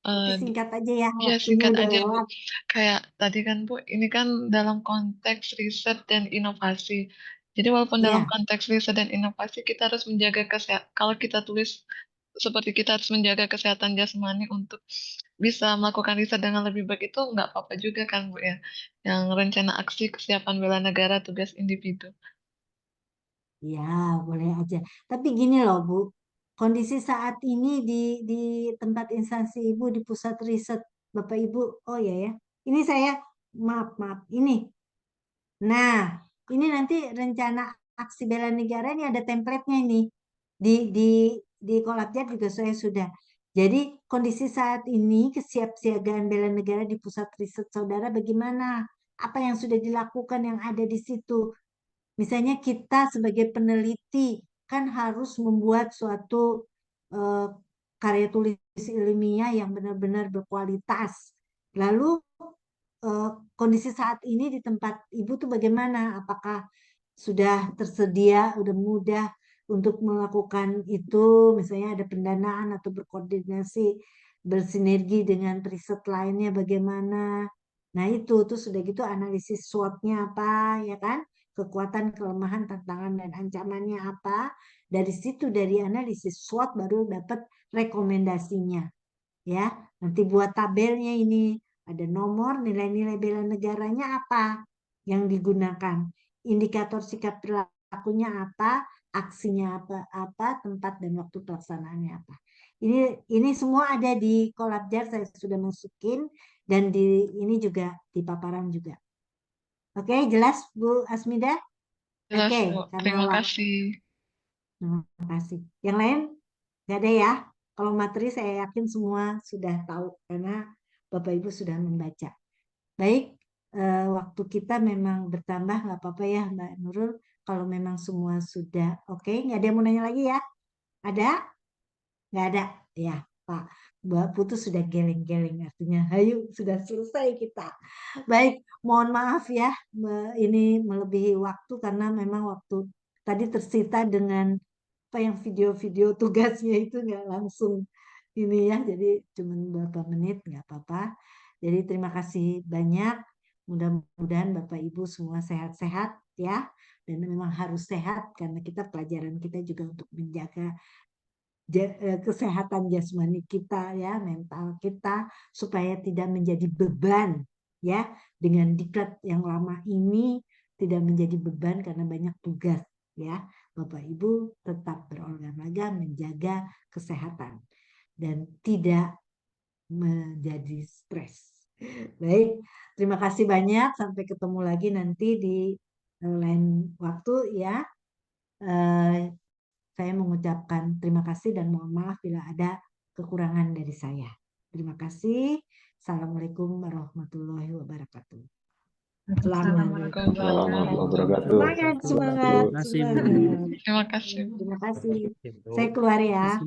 S1: Tapi singkat aja ya,
S3: Ya
S1: waktunya
S3: singkat
S1: udah
S3: aja Bu.
S1: lewat.
S3: Kayak tadi kan Bu, ini kan dalam konteks riset dan inovasi. Jadi walaupun dalam konteks riset dan inovasi kita harus menjaga kesehatan. Kalau kita tulis seperti kita harus menjaga kesehatan jasmani untuk bisa melakukan riset dengan lebih baik, itu nggak apa-apa juga kan Bu ya? Yang rencana aksi kesiapan bela negara tugas individu.
S1: Ya, boleh aja. Tapi gini loh Bu, kondisi saat ini di tempat instansi Ibu, di pusat riset Bapak Ibu, oh ya, ini saya, maaf, ini. Nah, ini nanti rencana aksi bela negara ini ada template-nya ini. Di Kolabjat juga saya sudah. Jadi kondisi saat ini kesiapsiagaan bela negara di pusat riset saudara bagaimana? Apa yang sudah dilakukan yang ada di situ? Misalnya kita sebagai peneliti kan harus membuat suatu karya tulis ilmiah yang benar-benar berkualitas. Lalu kondisi saat ini di tempat Ibu tuh bagaimana? Apakah sudah tersedia, udah mudah untuk melakukan itu, misalnya ada pendanaan atau berkoordinasi, bersinergi dengan riset lainnya bagaimana? Nah itu tuh sudah gitu analisis SWOT-nya apa, ya kan? Kekuatan, kelemahan, tantangan, dan ancamannya apa? Dari situ, dari analisis SWOT baru dapat rekomendasinya. Ya, nanti buat tabelnya ini, ada nomor, nilai-nilai bela negaranya apa yang digunakan, indikator sikap perilakunya apa, aksinya apa, tempat dan waktu pelaksanaannya apa. Ini semua ada di Kolabjar, saya sudah masukin, dan di ini juga di paparan juga. Oke, jelas Bu Asmida?
S3: Jelas,
S1: Oke,
S3: Bu.
S1: karena
S3: Terima
S1: waktu.
S3: kasih.
S1: Terima kasih. Yang lain nggak ada ya? Kalau materi saya yakin semua sudah tahu karena Bapak Ibu sudah membaca. Baik, waktu kita memang bertambah, nggak apa-apa ya Mbak Nurul. Kalau memang semua sudah oke, nggak ada yang mau nanya lagi ya? Ada? Nggak ada? Ya, Pak. Mbak Putu sudah geleng-geleng, artinya hayu sudah selesai kita. Baik, mohon maaf ya, ini melebihi waktu karena memang waktu tadi tersita dengan apa yang video-video tugasnya itu nggak langsung ini ya, jadi cuma beberapa menit nggak apa-apa. Jadi terima kasih banyak, mudah-mudahan Bapak Ibu semua sehat-sehat ya, dan memang harus sehat karena pelajaran kita juga untuk menjaga kesehatan jasmani kita ya, mental kita supaya tidak menjadi beban ya, dengan diklat yang lama ini tidak menjadi beban karena banyak tugas ya. Bapak Ibu tetap berolahraga, menjaga kesehatan dan tidak menjadi stres. Baik, terima kasih banyak, sampai ketemu lagi nanti di lain waktu ya. Saya mengucapkan terima kasih dan mohon maaf bila ada kekurangan dari saya. Terima kasih. Assalamualaikum warahmatullahi wabarakatuh.
S8: Assalamualaikum warahmatullahi wabarakatuh.
S1: Semangat, semangat, semangat.
S3: Terima kasih.
S1: Terima kasih. Saya keluar ya.